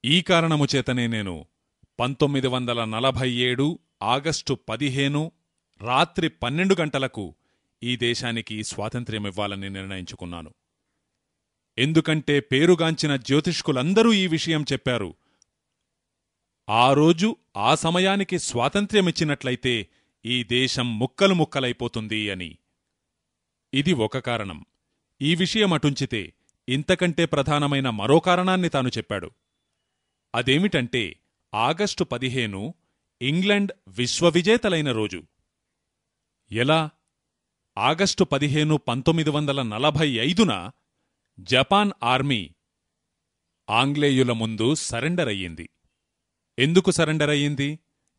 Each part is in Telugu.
ఈ కారణముచేతనే నేను 1947 ఆగస్టు 15 రాత్రి 12 గంటలకు ఈ దేశానికి స్వాతంత్ర్యమివ్వాలని నిర్ణయించుకున్నాను. ఎందుకంటే పేరుగాంచిన జ్యోతిష్కులందరూ ఈ విషయం చెప్పారు. ఆ రోజు ఆ సమయానికి స్వాతంత్ర్యమిచ్చినట్లయితే ఈ దేశం ముక్కలు ముక్కలైపోతుంది అని. ఇది ఒక కారణం. ఈ విషయం అటుంచితే ఇంతకంటే ప్రధానమైన మరో కారణాన్ని తాను చెప్పాడు. అదేమిటంటే ఆగస్టు 15 ఇంగ్లండ్ విశ్వవిజేతలైన రోజు. ఎలా? ఆగస్టు 15, 1945న జపాన్ ఆర్మీ ఆంగ్లేయుల ముందు సరెండర్ అయ్యింది. ఎందుకు సరెండర్ అయ్యింది?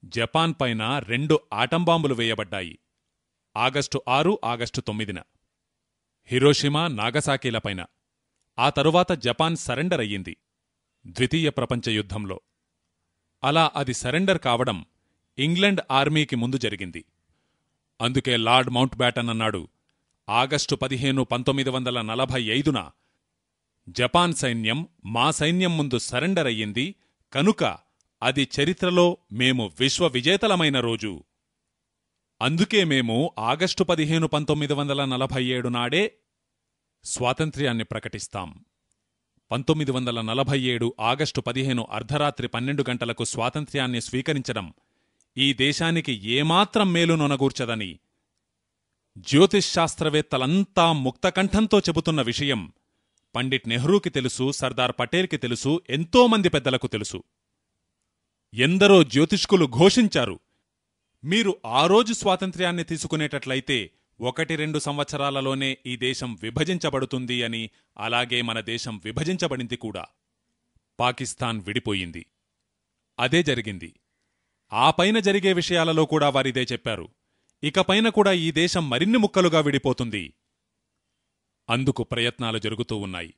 జపాన్ పైన 2 ఆటంబాంబులు వేయబడ్డాయి. ఆగస్టు 6, ఆగస్టు 9న హిరోషిమా, నాగసాకీలపైన. ఆ తరువాత జపాన్ సరెండర్ అయ్యింది ద్వితీయ ప్రపంచ యుద్ధంలో. అలా అది సరెండర్ కావడం ఇంగ్లండ్ ఆర్మీకి ముందు జరిగింది. అందుకే లార్డ్ మౌంట్ బ్యాటన్ అన్నాడు, ఆగస్టు 15, 1945న జపాన్ సైన్యం మా సైన్యం ముందు సరెండర్ అయ్యింది కనుక అది చరిత్రలో మేము విశ్వవిజేతలమైన రోజు. అందుకే మేము ఆగస్టు 15, 1947 నాడే స్వాతంత్ర్యాన్ని ప్రకటిస్తాం. 1947 ఆగస్టు 15 అర్ధరాత్రి 12 గంటలకు స్వాతంత్ర్యాన్ని స్వీకరించడం ఈ దేశానికి ఏమాత్రం మేలు నొనగూర్చదని జ్యోతిశ్శాస్త్రవేత్తలంతా ముక్తకంఠంతో చెబుతున్న విషయం పండిట్ నెహ్రూకి తెలుసు, సర్దార్ పటేల్కి తెలుసు, ఎంతోమంది పెద్దలకు తెలుసు. ఎందరో జ్యోతిష్కులు ఘోషించారు, మీరు ఆ రోజు స్వాతంత్ర్యాన్ని తీసుకునేటట్లయితే 1-2 సంవత్సరాలలోనే ఈ దేశం విభజించబడుతుంది అని. అలాగే మన దేశం విభజించబడింది కూడా. పాకిస్తాన్ విడిపోయింది. అదే జరిగింది. ఆ పైన జరిగే విషయాలలో కూడా వారిదే చెప్పారు. ఇకపైన కూడా ఈ దేశం మరిన్ని ముక్కలుగా విడిపోతుంది. అందుకు ప్రయత్నాలు జరుగుతూ ఉన్నాయి.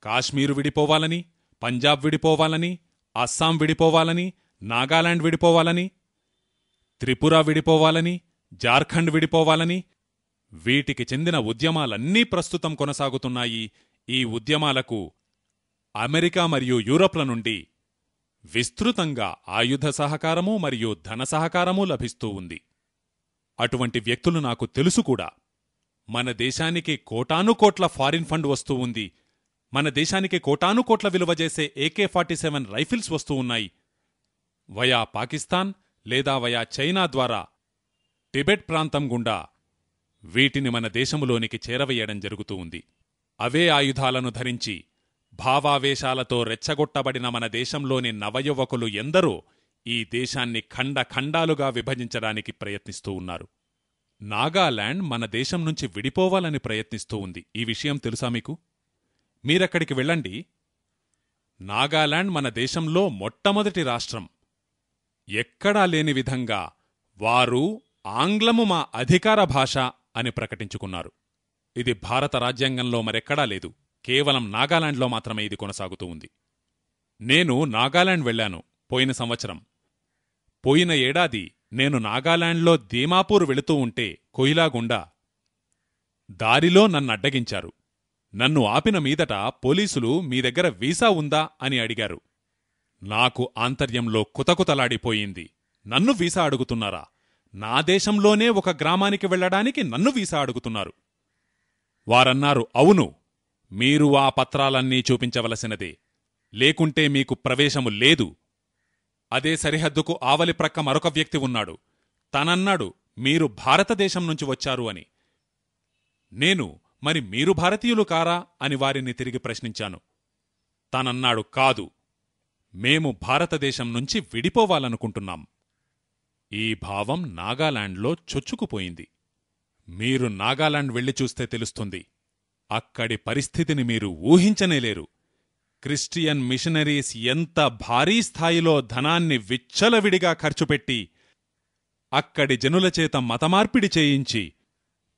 కాశ్మీరు విడిపోవాలని, పంజాబ్ విడిపోవాలని, అస్సాం విడిపోవాలని, నాగాలాండ్ విడిపోవాలని, త్రిపుర విడిపోవాలని, జార్ఖండ్ విడిపోవాలని, వీటికి చెందిన ఉద్యమాలన్నీ ప్రస్తుతం కొనసాగుతున్నాయి. ఈ ఉద్యమాలకు అమెరికా మరియు యూరప్ల నుండి విస్తృతంగా ఆయుధ సహకారమూ మరియు ధన సహకారమూ లభిస్తూ ఉంది. అటువంటి వ్యక్తులు నాకు తెలుసు కూడా. మన దేశానికి కోటానుకోట్ల ఫారిన్ ఫండ్ వస్తూ ఉంది. మన దేశానికి కోటానుకోట్ల విలువ చేసే AK-47 రైఫిల్స్ వస్తూ ఉన్నాయి. వయా పాకిస్తాన్ లేదా వయా చైనా ద్వారా టిబెట్ ప్రాంతం గుండా వీటిని మన దేశములోనికి చేరవేయడం జరుగుతూ ఉంది. అవే ఆయుధాలను ధరించి భావావేశాలతో రెచ్చగొట్టబడిన మన దేశంలోని నవయువకులు ఎందరో ఈ దేశాన్ని ఖండఖండాలుగా విభజించడానికి ప్రయత్నిస్తూ ఉన్నారు. నాగాలాండ్ మన దేశం నుంచి విడిపోవాలని ప్రయత్నిస్తూ ఉంది. ఈ విషయం తెలుసా మీకు? మీరక్కడికి వెళ్ళండి. నాగాలాండ్ మన దేశంలో మొట్టమొదటి రాష్ట్రం. ఎక్కడా లేని విధంగా వారు ఆంగ్లము మా అధికార భాష అని ప్రకటించుకున్నారు. ఇది భారత రాజ్యాంగంలో మరెక్కడా లేదు. కేవలం నాగాలాండ్లో మాత్రమే ఇది కొనసాగుతూ ఉంది. నేను నాగాలాండ్ వెళ్లాను పోయిన సంవత్సరం. పోయిన ఏడాది నేను నాగాలాండ్లో దీమాపూర్ వెళుతూ ఉంటే కొయిలాగుండా దారిలో నన్నడ్డగించారు. నన్ను ఆపిన మీదట పోలీసులు మీ దగ్గర వీసా ఉందా అని అడిగారు. నాకు ఆంతర్యంలో కుతకుతలాడిపోయింది. నన్ను వీసా అడుగుతున్నారా? నా దేశంలోనే ఒక గ్రామానికి వెళ్లడానికి నన్ను వీసా అడుగుతున్నారు. వారన్నారు, అవును, మీరు ఆ పత్రాలన్నీ చూపించవలసినదే, లేకుంటే మీకు ప్రవేశము లేదు. అదే సరిహద్దుకు ఆవలి ప్రక్క మరొక వ్యక్తి ఉన్నాడు. తనన్నాడు, మీరు భారతదేశం నుంచి వచ్చారు అని. నేను, మరి మీరు భారతీయులు కారా అని వారిని తిరిగి ప్రశ్నించాను. తనన్నాడు, కాదు, మేము భారతదేశం నుంచి విడిపోవాలనుకుంటున్నాం. ఈ భావం నాగాలాండ్లో చొచ్చుకుపోయింది. మీరు నాగాలాండ్ వెళ్లి చూస్తే తెలుస్తుంది. అక్కడి పరిస్థితిని మీరు ఊహించనేలేరు. క్రిస్టియన్ మిషనరీస్ ఎంత భారీ స్థాయిలో ధనాన్ని విచ్చలవిడిగా ఖర్చుపెట్టి అక్కడి జనులచేత మతమార్పిడి చేయించి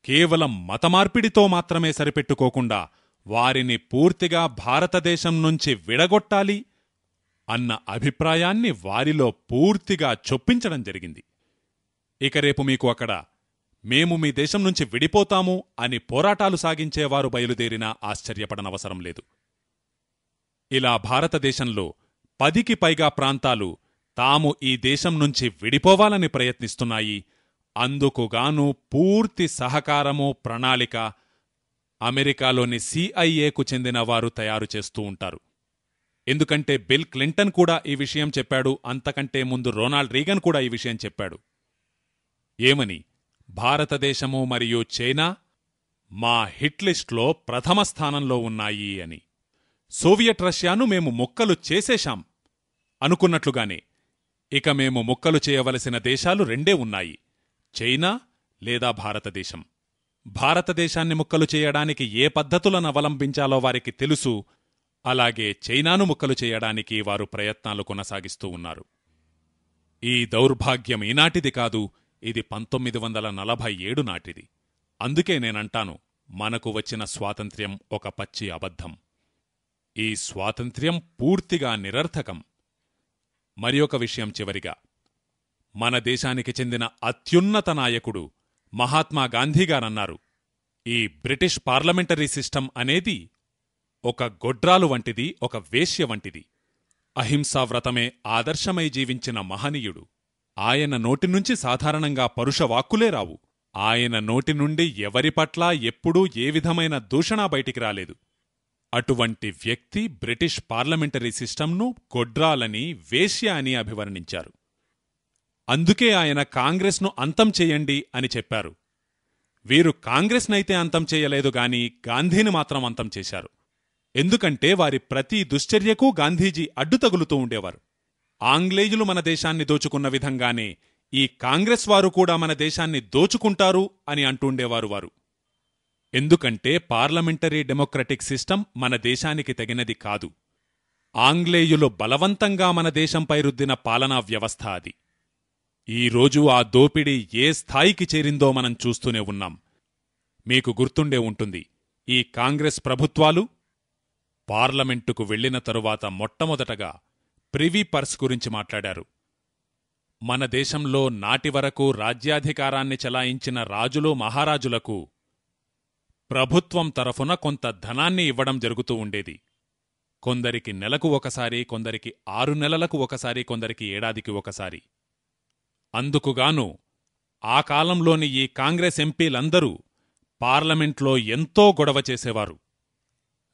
కేవలం మతమార్పిడితో మాత్రమే సరిపెట్టుకోకుండా వారిని పూర్తిగా భారతదేశం నుంచి విడగొట్టాలి అన్న అభిప్రాయాన్ని వారిలో పూర్తిగా చొప్పించడం జరిగింది. ఇక రేపు మీకు అక్కడ మేము మీ దేశం నుంచి విడిపోతాము అని పోరాటాలు సాగించేవారు బయలుదేరినా ఆశ్చర్యపడనవసరం లేదు. ఇలా భారతదేశంలో 10కి పైగా ప్రాంతాలు తాము ఈ దేశం నుంచి విడిపోవాలని ప్రయత్నిస్తున్నాయి. అందుకుగాను పూర్తి సహకారము, ప్రణాళిక అమెరికాలోని సిఐఏకు చెందిన వారు తయారు చేస్తూ ఉంటారు. ఎందుకంటే బిల్ క్లింటన్ కూడా ఈ విషయం చెప్పాడు. అంతకంటే ముందు రొనాల్డ్ రీగన్ కూడా ఈ విషయం చెప్పాడు. ఏమని? భారతదేశము మరియు చైనా మా హిట్ లిస్ట్లో ప్రథమ స్థానంలో ఉన్నాయి అని. సోవియట్ రష్యాను మేము ముక్కలు చేసేశాం అనుకున్నట్లుగానే ఇక మేము ముక్కలు చేయవలసిన దేశాలు రెండే ఉన్నాయి, చైనా లేదా భారతదేశం. భారతదేశాన్ని ముక్కలు చేయడానికి ఏ పద్ధతులను అవలంబించాలో వారికి తెలుసు. అలాగే చైనాను ముక్కలు చేయడానికి వారు ప్రయత్నాలు కొనసాగిస్తూ ఉన్నారు. ఈ దౌర్భాగ్యం ఈనాటిది కాదు, ఇది 1947 నాటిది. అందుకే నేనంటాను, మనకు వచ్చిన స్వాతంత్ర్యం ఒక పచ్చి అబద్ధం. ఈ స్వాతంత్ర్యం పూర్తిగా నిరర్థకం. మరియొక విషయం చివరిగా, మన దేశానికి చెందిన అత్యున్నత నాయకుడు మహాత్మా గాంధీగారన్నారు, ఈ బ్రిటిష్ పార్లమెంటరీ సిస్టమ్ అనేది ఒక గొడ్రాలు వంటిది, ఒక వేశ్య వంటిది. అహింసావ్రతమే ఆదర్శమై జీవించిన మహనీయుడు. ఆయన నోటినుంచి సాధారణంగా పరుషవాక్కులే రావు. ఆయన నోటి నుండి ఎవరి పట్ల ఎప్పుడూ ఏ విధమైన దూషణ బయటికి రాలేదు. అటువంటి వ్యక్తి బ్రిటిష్ పార్లమెంటరీ సిస్టంను గొడ్రాలని, వేశ్య అని అభివర్ణించారు. అందుకే ఆయన కాంగ్రెస్ను అంతం చెయ్యండి అని చెప్పారు. వీరు కాంగ్రెస్నైతే అంతం చేయలేదు గాని గాంధీని మాత్రం అంతం చేశారు. ఎందుకంటే వారి ప్రతి దుశ్చర్యకు గాంధీజీ అడ్డుతగులుతూ ఉండేవారు. ఆంగ్లేయులు మన దేశాన్ని దోచుకున్న విధంగానే ఈ కాంగ్రెస్ వారు కూడా మన దేశాన్ని దోచుకుంటారు అని అంటుండేవారు వారు. ఎందుకంటే పార్లమెంటరీ డెమోక్రటిక్ సిస్టమ్ మన దేశానికి తగినది కాదు. ఆంగ్లేయులు బలవంతంగా మన దేశంపై రుద్దిన పాలనా వ్యవస్థ అది. ఈరోజు ఆ దోపిడీ ఏ స్థాయికి చేరిందో మనం చూస్తూనే ఉన్నాం. మీకు గుర్తుండే ఉంటుంది, ఈ కాంగ్రెస్ ప్రభుత్వాలు పార్లమెంటుకు వెళ్లిన తరువాత మొట్టమొదటగా ప్రివీ పర్స్ గురించి మాట్లాడారు. మన దేశంలో నాటివరకు రాజ్యాధికారాన్ని చెలాయించిన రాజులు, మహారాజులకు ప్రభుత్వం తరఫున కొంత ధనాన్ని ఇవ్వడం జరుగుతూ ఉండేది. కొందరికి నెలకు ఒకసారి, కొందరికి 6 నెలలకు ఒకసారి, కొందరికి ఏడాదికి ఒకసారి. అందుకుగాను ఆ కాలంలోని ఈ కాంగ్రెస్ ఎంపీలందరూ పార్లమెంట్లో ఎంతో గొడవ చేసేవారు.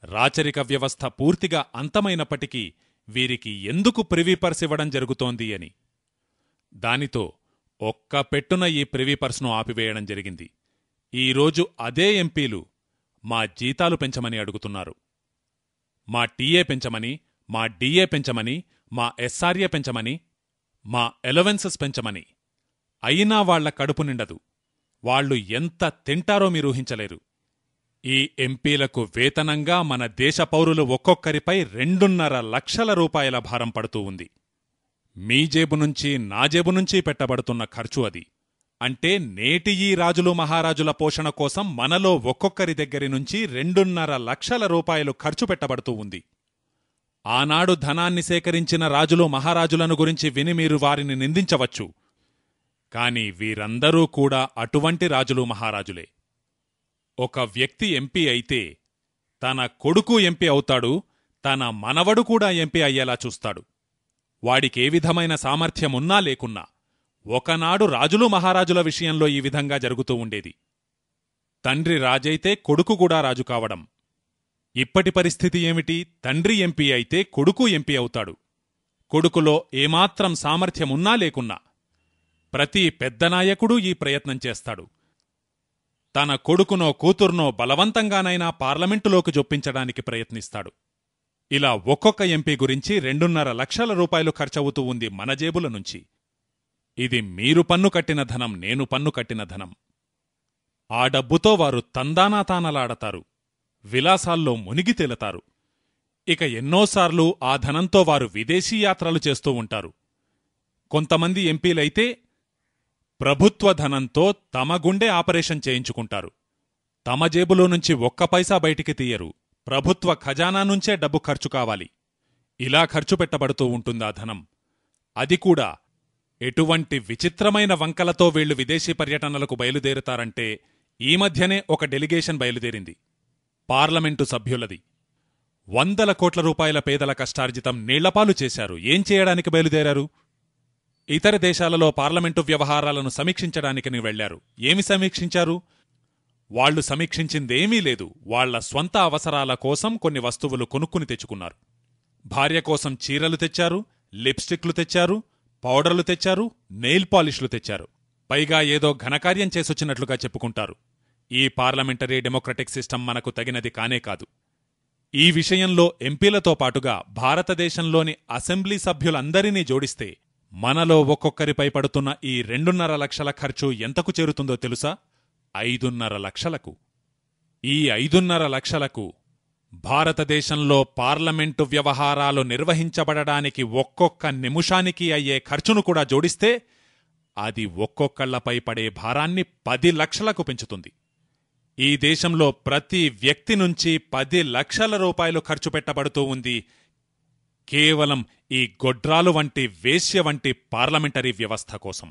రాచరిక వ్యవస్థ పూర్తిగా అంతమైనప్పటికీ వీరికి ఎందుకు ప్రివీపర్స్ ఇవ్వడం జరుగుతోంది అని. దానితో ఒక్క పెట్టున ఈ ప్రివీపర్స్ను ఆపివేయడం జరిగింది. ఈరోజు అదే ఎంపీలు మా జీతాలు పెంచమని అడుగుతున్నారు. మా టీఏ పెంచమని, మా డీఏ పెంచమని, మా ఎస్ఆర్ఏ పెంచమని, మా ఎలవెన్సెస్ పెంచమని. అయినా వాళ్ల కడుపు నిండదు. వాళ్లు ఎంత తింటారో మీరూహించలేరు. ఈ ఎంపీలకు వేతనంగా మన దేశ పౌరులు ఒక్కొక్కరిపై 2.5 లక్షల రూపాయల భారం పడుతూ ఉంది. మీ జేబు నుంచి, నా జేబు నుంచి పెట్టబడుతున్న ఖర్చు అది. అంటే నేటి ఈ రాజులు, మహారాజుల పోషణ కోసం మనలో ఒక్కొక్కరి దగ్గరి నుంచి 2.5 లక్షల రూపాయలు ఖర్చు పెట్టబడుతూ ఉంది. ఆనాడు ధనాన్ని సేకరించిన రాజులు, మహారాజులను గురించి విని మీరు వారిని నిందించవచ్చు. కాని వీరందరూ కూడా అటువంటి రాజులు, మహారాజులే. ఒక వ్యక్తి ఎంపీ అయితే తన కొడుకు ఎంపీ అవుతాడు, తన మనవడు కూడా ఎంపీ అయ్యేలా చూస్తాడు. వాడికే విధమైన సామర్థ్యమున్నా లేకున్నా. ఒకనాడు రాజులు, మహారాజుల విషయంలో ఈ విధంగా జరుగుతూ ఉండేది. తండ్రి రాజైతే కొడుకు కూడా రాజు కావడం. ఇప్పటి పరిస్థితి ఏమిటి? తండ్రి ఎంపీ అయితే కొడుకు ఎంపీ అవుతాడు. కొడుకులో ఏమాత్రం సామర్థ్యమున్నా లేకున్నా ప్రతి పెద్ద నాయకుడూ ఈ ప్రయత్నం చేస్తాడు. తన కొడుకునో కూతుర్నో బలవంతంగానైనా పార్లమెంటులోకి జొప్పించడానికి ప్రయత్నిస్తాడు. ఇలా ఒక్కొక్క ఎంపీ గురించి 2.5 లక్షల రూపాయలు ఖర్చవుతూ ఉంది మన జేబుల నుంచి. ఇది మీరు పన్ను కట్టిన ధనం, నేను పన్ను కట్టిన ధనం. ఆ డబ్బుతో వారు తందానాతానలాడతారు, విలాసాల్లో మునిగి తేలతారు. ఇక ఎన్నోసార్లు ఆ ధనంతో వారు విదేశీ యాత్రలు చేస్తూ ఉంటారు. కొంతమంది ఎంపీలైతే ప్రభుత్వ ధనంతో తమ గుండె ఆపరేషన్ చేయించుకుంటారు. తమ జేబులో నుంచి ఒక్క పైసా బయటికి తీయరు. ప్రభుత్వ ఖజానా నుంచే డబ్బు ఖర్చు కావాలి. ఇలా ఖర్చు పెట్టబడుతూ ఉంటుందా ధనం. అది కూడా ఎటువంటి విచిత్రమైన వంకలతో వీళ్లు విదేశీ పర్యటనలకు బయలుదేరుతారంటే, ఈ మధ్యనే ఒక డెలిగేషన్ బయలుదేరింది, పార్లమెంటు సభ్యులది. వందల కోట్ల రూపాయల పేదల కష్టార్జితం నీళ్లపాలు చేశారు. ఏం చేయడానికి బయలుదేరారు? ఇతర దేశాలలో పార్లమెంటు వ్యవహారాలను సమీక్షించడానికని వెళ్లారు. ఏమి సమీక్షించారు? వాళ్లు సమీక్షించిందేమీ లేదు. వాళ్ల స్వంత అవసరాల కోసం కొన్ని వస్తువులు కొనుక్కుని తెచ్చుకున్నారు. భార్య కోసం చీరలు తెచ్చారు, లిప్స్టిక్లు తెచ్చారు, పౌడర్లు తెచ్చారు, నెయిల్ పాలిష్లు తెచ్చారు. పైగా ఏదో ఘనకార్యం చేసొచ్చినట్లుగా చెప్పుకుంటారు. ఈ పార్లమెంటరీ డెమోక్రటిక్ సిస్టమ్ మనకు తగినది కానే కాదు. ఈ విషయంలో ఎంపీలతో పాటుగా భారతదేశంలోని అసెంబ్లీ సభ్యులందరినీ జోడిస్తే మనలో ఒక్కొక్కరిపై పడుతున్న ఈ 2.5 లక్షల ఖర్చు ఎంతకు చేరుతుందో తెలుసా? 5.5 లక్షలకు. ఈ 5.5 లక్షలకు భారతదేశంలో పార్లమెంటు వ్యవహారాలు నిర్వహించబడడానికి ఒక్కొక్క నిమిషానికి అయ్యే ఖర్చును కూడా జోడిస్తే అది ఒక్కొక్కళ్లపై పడే భారాన్ని 10 లక్షలకు పెంచుతుంది. ఈ దేశంలో ప్రతి వ్యక్తి నుంచి 10 లక్షల రూపాయలు ఖర్చు పెట్టబడుతూ ఉంది కేవలం ఈ గొడ్రాలు వంటి వేశ్య వంటి పార్లమెంటరీ వ్యవస్థ కోసం.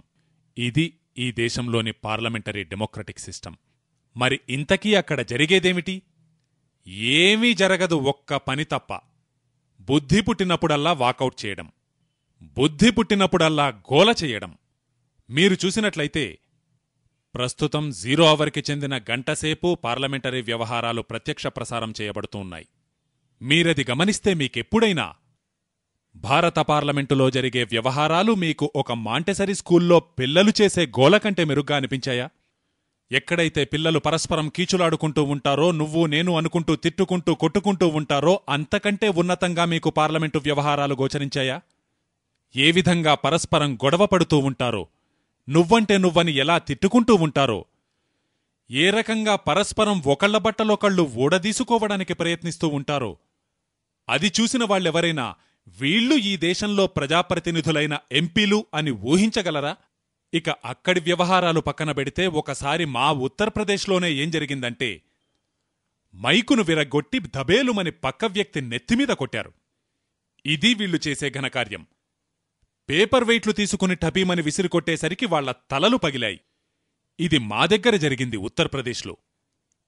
ఇది ఈ దేశంలోని పార్లమెంటరీ డెమోక్రటిక్ సిస్టమ్. మరి ఇంతకీ అక్కడ జరిగేదేమిటి? ఏమీ జరగదు, ఒక్క పని తప్ప. బుద్ధి పుట్టినప్పుడల్లా వాకౌట్ చేయడం, బుద్ధి పుట్టినప్పుడల్లా గోల చెయ్యడం. మీరు చూసినట్లయితే ప్రస్తుతం 0 అవర్కి చెందిన గంటసేపు పార్లమెంటరీ వ్యవహారాలు ప్రత్యక్ష ప్రసారం చేయబడుతూ ఉన్నాయి. మీరది గమనిస్తే మీకెప్పుడైనా భారత పార్లమెంటులో జరిగే వ్యవహారాలు మీకు ఒక మాంటెసరీ స్కూల్లో పిల్లలు చేసే గోల కంటే మెరుగ్గా అనిపించాయా? ఎక్కడైతే పిల్లలు పరస్పరం కీచులాడుకుంటూ ఉంటారో, నువ్వు నేను అనుకుంటూ తిట్టుకుంటూ కొట్టుకుంటూ ఉంటారో అంతకంటే ఉన్నతంగా మీకు పార్లమెంటు వ్యవహారాలు గోచరించాయా? ఏ విధంగా పరస్పరం గొడవ పడుతూ ఉంటారో, నువ్వంటే నువ్వని ఎలా తిట్టుకుంటూ ఉంటారో, ఏ రకంగా పరస్పరం ఒకళ్ల బట్టలొకళ్ళు ఊడదీసుకోవడానికి ప్రయత్నిస్తూ ఉంటారో, అది చూసిన వాళ్ళెవరైనా వీళ్లు ఈ దేశంలో ప్రజాప్రతినిధులైన ఎంపీలు అని ఊహించగలరా? ఇక అక్కడి వ్యవహారాలు పక్కన పెడితే ఒకసారి మా ఉత్తరప్రదేశ్లోనే ఏం జరిగిందంటే, మైకును విరగ్గొట్టి దబేలుమని పక్క వ్యక్తి నెత్తిమీద కొట్టారు. ఇది వీళ్లు చేసే ఘనకార్యం. పేపర్ వెయిట్లు తీసుకుని టపీమని విసిరికొట్టేసరికి వాళ్ల తలలు పగిలాయి. ఇది మా దగ్గర జరిగింది ఉత్తరప్రదేశ్లో.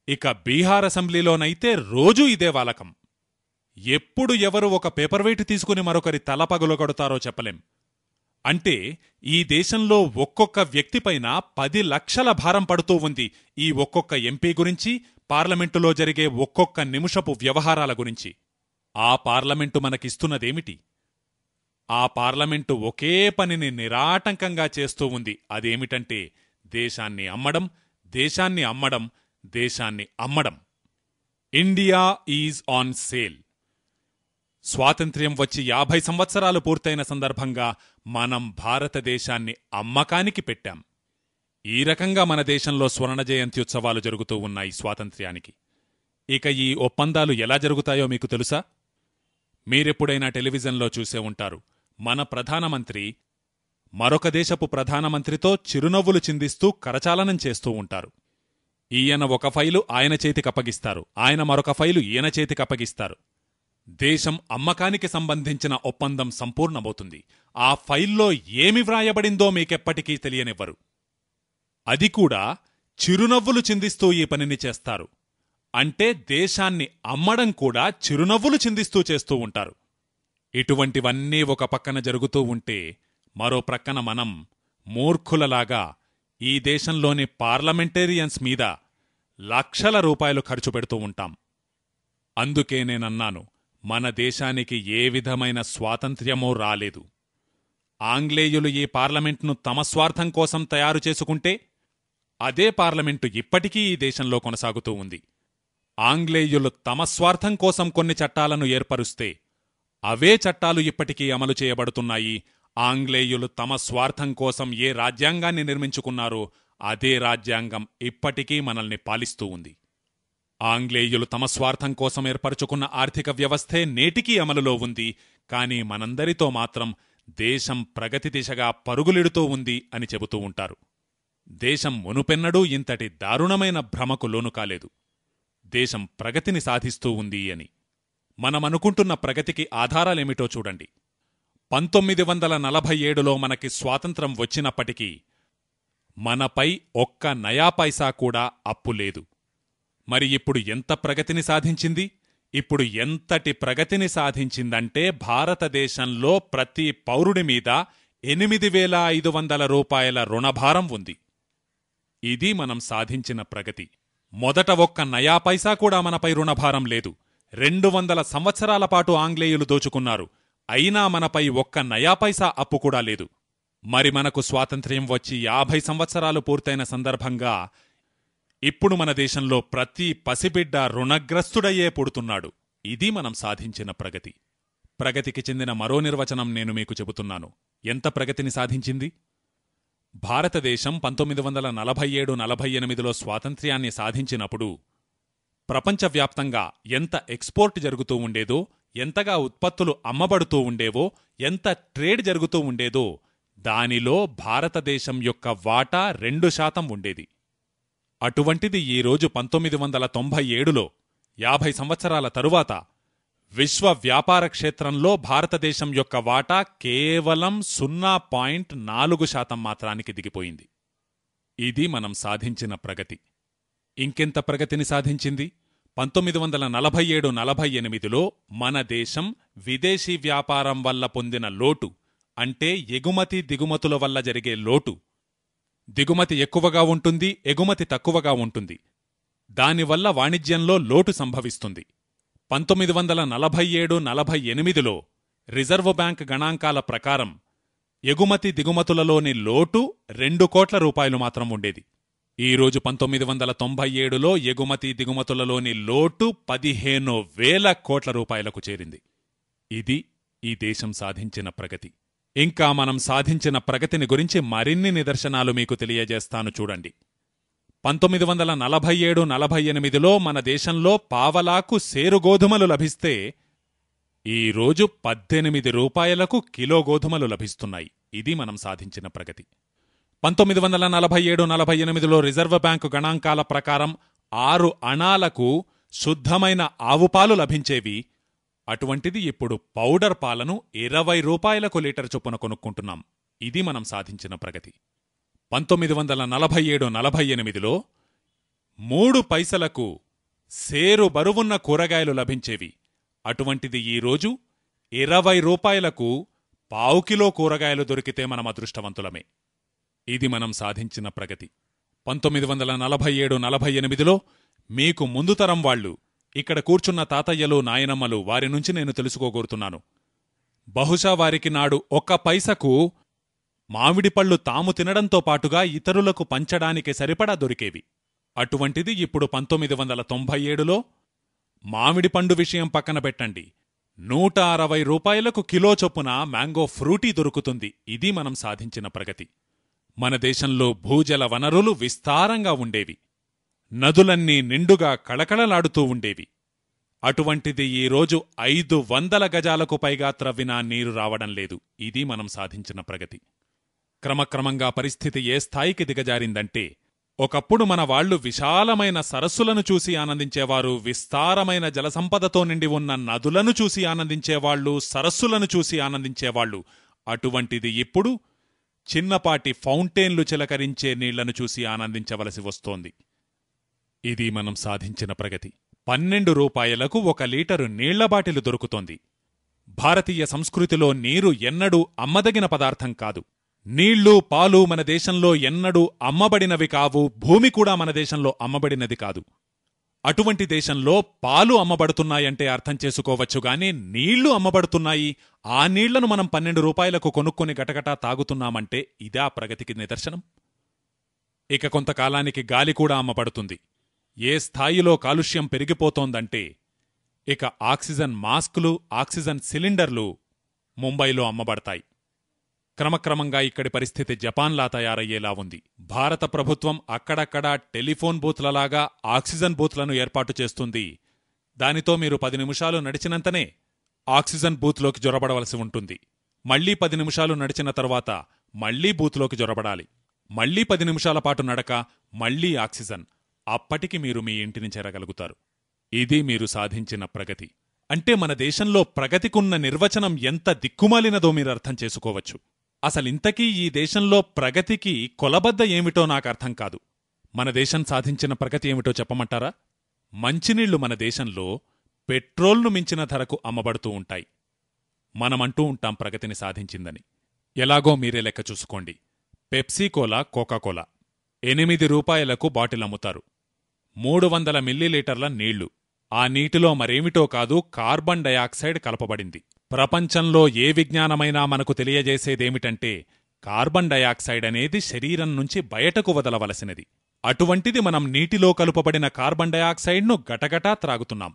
ఇక బీహార్ అసెంబ్లీలోనైతే రోజూ ఇదే వాలకం. ఎప్పుడు ఎవరు ఒక పేపర్ వెయిట్ తీసుకుని మరొకరి తల పగులగొడతారో చెప్పలేం. అంటే ఈ దేశంలో ఒక్కొక్క వ్యక్తిపైన 10 లక్షల భారం పడుతూ ఉంది ఈ ఒక్కొక్క ఎంపీ గురించి, పార్లమెంటులో జరిగే ఒక్కొక్క నిమిషపు వ్యవహారాల గురించి. ఆ పార్లమెంటు మనకిస్తున్నదేమిటి? ఆ పార్లమెంటు ఒకే పనిని నిరాటంకంగా చేస్తూ ఉంది. అదేమిటంటే దేశాన్ని అమ్మడం, దేశాన్ని అమ్మడం, దేశాన్ని అమ్మడం. India is on sale. స్వాతంత్ర్యం వచ్చి 50 సంవత్సరాలు పూర్తయిన సందర్భంగా మనం భారతదేశాన్ని అమ్మకానికి పెట్టాం. ఈ రకంగా మన దేశంలో స్వర్ణ జయంతి ఉత్సవాలు జరుగుతూ ఉన్నాయి స్వాతంత్ర్యానికి. ఇక ఈ ఒప్పందాలు ఎలా జరుగుతాయో మీకు తెలుసా? మీరెప్పుడైనా టెలివిజన్లో చూసే ఉంటారు. మన ప్రధానమంత్రి మరొక దేశపు ప్రధానమంత్రితో చిరునవ్వులు చిందిస్తూ కరచాలనం చేస్తూ ఉంటారు. ఈయన ఒక ఫైలు ఆయన చేతికప్పగిస్తారు, ఆయన మరొక ఫైలు ఈయన చేతికప్పగిస్తారు. దేశం అమ్మకానికి సంబంధించిన ఒప్పందం సంపూర్ణమవుతుంది. ఆ ఫైల్లో ఏమి వ్రాయబడిందో మీకెప్పటికీ తెలియనివ్వరు. అది కూడా చిరునవ్వులు చిందిస్తూ ఈ పనిని చేస్తారు. అంటే దేశాన్ని అమ్మడం కూడా చిరునవ్వులు చిందిస్తూ చేస్తూ ఉంటారు. ఇటువంటివన్నీ ఒక పక్కన జరుగుతూ ఉంటే, మరో ప్రక్కన మనం మూర్ఖులలాగా ఈ దేశంలోని పార్లమెంటేరియన్స్ మీద లక్షల రూపాయలు ఖర్చు పెడుతూ ఉంటాం. అందుకే నేనన్నాను, మన దేశానికి ఏ విధమైన స్వాతంత్ర్యమూ రాలేదు. ఆంగ్లేయులు ఈ పార్లమెంట్ను తమ స్వార్థం కోసం తయారు చేసుకుంటే, అదే పార్లమెంటు ఇప్పటికీ ఈ దేశంలో కొనసాగుతూ ఉంది. ఆంగ్లేయులు తమ స్వార్థం కోసం కొన్ని చట్టాలను ఏర్పరుస్తే, అవే చట్టాలు ఇప్పటికీ అమలు చేయబడుతున్నాయి. ఆంగ్లేయులు తమ స్వార్థం కోసం ఏ రాజ్యాంగాన్ని నిర్మించుకున్నారో అదే రాజ్యాంగం ఇప్పటికీ మనల్ని పాలిస్తూ ఉంది. ఆంగ్లేయులు తమ స్వార్థం కోసం ఏర్పరచుకున్న ఆర్థిక వ్యవస్థే నేటికీ అమలులో ఉంది. కాని మనందరితో మాత్రం దేశం ప్రగతి దిశగా పరుగులిడుతూ ఉంది అని చెబుతూ ఉంటారు. దేశం మునుపెన్నడూ ఇంతటి దారుణమైన భ్రమకు లోను కాలేదు. దేశం ప్రగతిని సాధిస్తూ ఉంది అని. మనమనుకుంటున్న ప్రగతికి ఆధారాలేమిటో చూడండి. 1947లో మనకి స్వాతంత్రం వచ్చినప్పటికీ మనపై ఒక్క నయా పైసా కూడా అప్పు లేదు. మరి ఇప్పుడు ఎంత ప్రగతిని సాధించింది? ఇప్పుడు ఎంతటి ప్రగతిని సాధించిందంటే భారతదేశంలో ప్రతి పౌరుడి మీద 8,500 రూపాయల రుణభారం ఉంది. ఇది మనం సాధించిన ప్రగతి. మొదట ఒక్క నయా పైసా కూడా మనపై రుణభారం లేదు. 200 సంవత్సరాల పాటు ఆంగ్లేయులు దోచుకున్నారు. అయినా మనపై ఒక్క నయా పైసా అప్పు కూడా లేదు. మరి మనకు స్వాతంత్ర్యం వచ్చి 50 సంవత్సరాలు పూర్తయిన సందర్భంగా ఇప్పుడు మన దేశంలో ప్రతి పసిబిడ్డ రుణగ్రస్తుడయ్యే పుడుతున్నాడు. ఇది మనం సాధించిన ప్రగతి. ప్రగతికి చెందిన మరో నిర్వచనం నేను మీకు చెబుతున్నాను. ఎంత ప్రగతిని సాధించింది? భారతదేశం 1947-48లో స్వాతంత్ర్యాన్ని సాధించినప్పుడు ప్రపంచవ్యాప్తంగా ఎంత ఎక్స్పోర్ట్ జరుగుతూ ఉండేదో, ఎంతగా ఉత్పత్తులు అమ్మబడుతూ ఉండేవో, ఎంత ట్రేడ్ జరుగుతూ ఉండేదో దానిలో భారతదేశం యొక్క వాటా 2% ఉండేది. అటువంటిది ఈరోజు 1997లో 50 సంవత్సరాల తరువాత విశ్వ వ్యాపార క్షేత్రంలో భారతదేశం యొక్క వాటా కేవలం 0.4% మాత్రానికి దిగిపోయింది. ఇది మనం సాధించిన ప్రగతి. ఇంకెంత ప్రగతిని సాధించింది? 1947-48లో మన దేశం విదేశీ వ్యాపారం వల్ల పొందిన లోటు, అంటే ఎగుమతి దిగుమతుల వల్ల జరిగే లోటు. దిగుమతి ఎక్కువగా ఉంటుంది, ఎగుమతి తక్కువగా ఉంటుంది. దానివల్ల వాణిజ్యంలో లోటు సంభవిస్తుంది. 1947-48లో రిజర్వు బ్యాంక్ గణాంకాల ప్రకారం ఎగుమతి దిగుమతులలోని లోటు 2 కోట్ల రూపాయలు మాత్రం ఉండేది. ఈరోజు 1997లో ఎగుమతి దిగుమతులలోని లోటు 15,000 కోట్ల రూపాయలకు చేరింది. ఇది ఈ దేశం సాధించిన ప్రగతి. ఇంకా మనం సాధించిన ప్రగతిని గురించి మరిన్ని నిదర్శనాలు మీకు తెలియజేస్తాను చూడండి. 1947-48లో మన దేశంలో పావలాకు సేరు గోధుమలు లభిస్తే ఈరోజు 18 రూపాయలకు కిలో గోధుమలు లభిస్తున్నాయి. ఇది మనం సాధించిన ప్రగతి. 1947-48లో రిజర్వ్ బ్యాంకు గణాంకాల ప్రకారం 6 అణాలకు శుద్ధమైన ఆవుపాలు లభించేవి. అటువంటిది ఇప్పుడు పౌడర్ పాలను 20 రూపాయలకు లీటర్ చొప్పున కొనుక్కుంటున్నాం. ఇది మనం సాధించిన ప్రగతి. 1947-48లో 3 పైసలకు సేరు బరువున్న కూరగాయలు లభించేవి. అటువంటిది ఈరోజు 20 రూపాయలకు పావుకిలో కూరగాయలు దొరికితే మనం అదృష్టవంతులమే. ఇది మనం సాధించిన ప్రగతి. 1947-48లో మీకు ముందు తరం వాళ్లు, ఇక్కడ కూర్చున్న తాతయ్యలు, నాయనమ్మలు, వారి నుంచి నేను తెలుసుకోగోరుతున్నాను. బహుశా వారికి నాడు 1 పైసకు మామిడిపళ్ళు తాము తినడంతో పాటుగా ఇతరులకు పంచడానికి సరిపడా దొరికేవి. అటువంటిది ఇప్పుడు 1997లో మామిడిపండు విషయం పక్కన పెట్టండి, 160 రూపాయలకు కిలో చొప్పున మ్యాంగో ఫ్రూటీ దొరుకుతుంది. ఇది మనం సాధించిన ప్రగతి. మన దేశంలో భూజల వనరులు విస్తారంగా ఉండేవి. నదులన్నీ నిండుగా కళకళలాడుతూ ఉండేవి. అటువంటిది ఈరోజు 500 గజాలకు పైగా త్రవ్వినా నీరు రావడం లేదు. ఇది మనం సాధించిన ప్రగతి. క్రమక్రమంగా పరిస్థితి ఏ స్థాయికి దిగజారిందంటే, ఒకప్పుడు మన వాళ్లు విశాలమైన సరస్సులను చూసి ఆనందించేవారు, విస్తారమైన జలసంపదతో నిండి ఉన్న నదులను చూసి ఆనందించేవాళ్లు, సరస్సులను చూసి ఆనందించేవాళ్లు. అటువంటిది ఇప్పుడు చిన్నపాటి ఫౌంటైన్లు చిలకరించే నీళ్లను చూసి ఆనందించవలసి వస్తోంది. ఇది మనం సాధించిన ప్రగతి. 12 రూపాయలకు 1 లీటరు నీళ్ల బాటిలు దొరుకుతోంది. భారతీయ సంస్కృతిలో నీరు ఎన్నడూ అమ్మదగిన పదార్థం కాదు. నీళ్లు, పాలు మన దేశంలో ఎన్నడూ అమ్మబడినవి కావు. భూమి కూడా మన దేశంలో అమ్మబడినది కాదు. అటువంటి దేశంలో పాలు అమ్మబడుతున్నాయంటే అర్థం చేసుకోవచ్చుగాని నీళ్లు అమ్మబడుతున్నాయి, ఆ నీళ్లను మనం 12 రూపాయలకు కొనుక్కొని గటగటా తాగుతున్నామంటే ఇదా ప్రగతికి నిదర్శనం? ఇక కొంతకాలానికి గాలి కూడా అమ్మబడుతుంది. ఏ స్థాయిలో కాలుష్యం పెరిగిపోతోందంటే ఇక ఆక్సిజన్ మాస్కులు, ఆక్సిజన్ సిలిండర్లు ముంబైలో అమ్మబడతాయి. క్రమక్రమంగా ఇక్కడి పరిస్థితి జపాన్లా తయారయ్యేలా ఉంది. భారత ప్రభుత్వం అక్కడక్కడా టెలిఫోన్ బూత్లలాగా ఆక్సిజన్ బూత్లను ఏర్పాటు చేస్తుంది. దానితో మీరు 10 నిమిషాలు నడిచినంతనే ఆక్సిజన్ బూత్లోకి జొరబడవలసి ఉంటుంది. మళ్లీ 10 నిమిషాలు నడిచిన తర్వాత మళ్లీ బూత్లోకి జొరబడాలి. మళ్లీ 10 నిమిషాల పాటు నడక, మళ్లీ ఆక్సిజన్. అప్పటికి మీరు మీ ఇంటిని చేరగలుగుతారు. ఇది మీరు సాధించిన ప్రగతి. అంటే మన దేశంలో ప్రగతికున్న నిర్వచనం ఎంత దిక్కుమాలినదో మీరు అర్థం చేసుకోవచ్చు. అసలింతకీ ఈ దేశంలో ప్రగతికి కొలబద్ద ఏమిటో నాకర్థం కాదు. మన దేశం సాధించిన ప్రగతి ఏమిటో చెప్పమంటారా? మంచినీళ్లు మన దేశంలో పెట్రోల్ను మించిన ధరకు అమ్మబడుతూ ఉంటాయి. మనమంటూ ఉంటాం ప్రగతిని సాధించిందని. ఎలాగో మీరే లెక్క చూసుకోండి. పెప్సీకోలా, కోకాకోలా 8 రూపాయలకు బాటిల్ అమ్ముతారు. 300 మిల్లీలీటర్ల నీళ్లు. ఆ నీటిలో మరేమిటో కాదు, కార్బన్ డయాక్సైడ్ కలపబడింది. ప్రపంచంలో ఏ విజ్ఞానమైనా మనకు తెలియజేసేదేమిటంటే కార్బన్ డయాక్సైడ్ అనేది శరీరం నుంచి బయటకు వదలవలసినది. అటువంటిది మనం నీటిలో కలుపబడిన కార్బన్ డయాక్సైడ్ను గటగటా త్రాగుతున్నాం.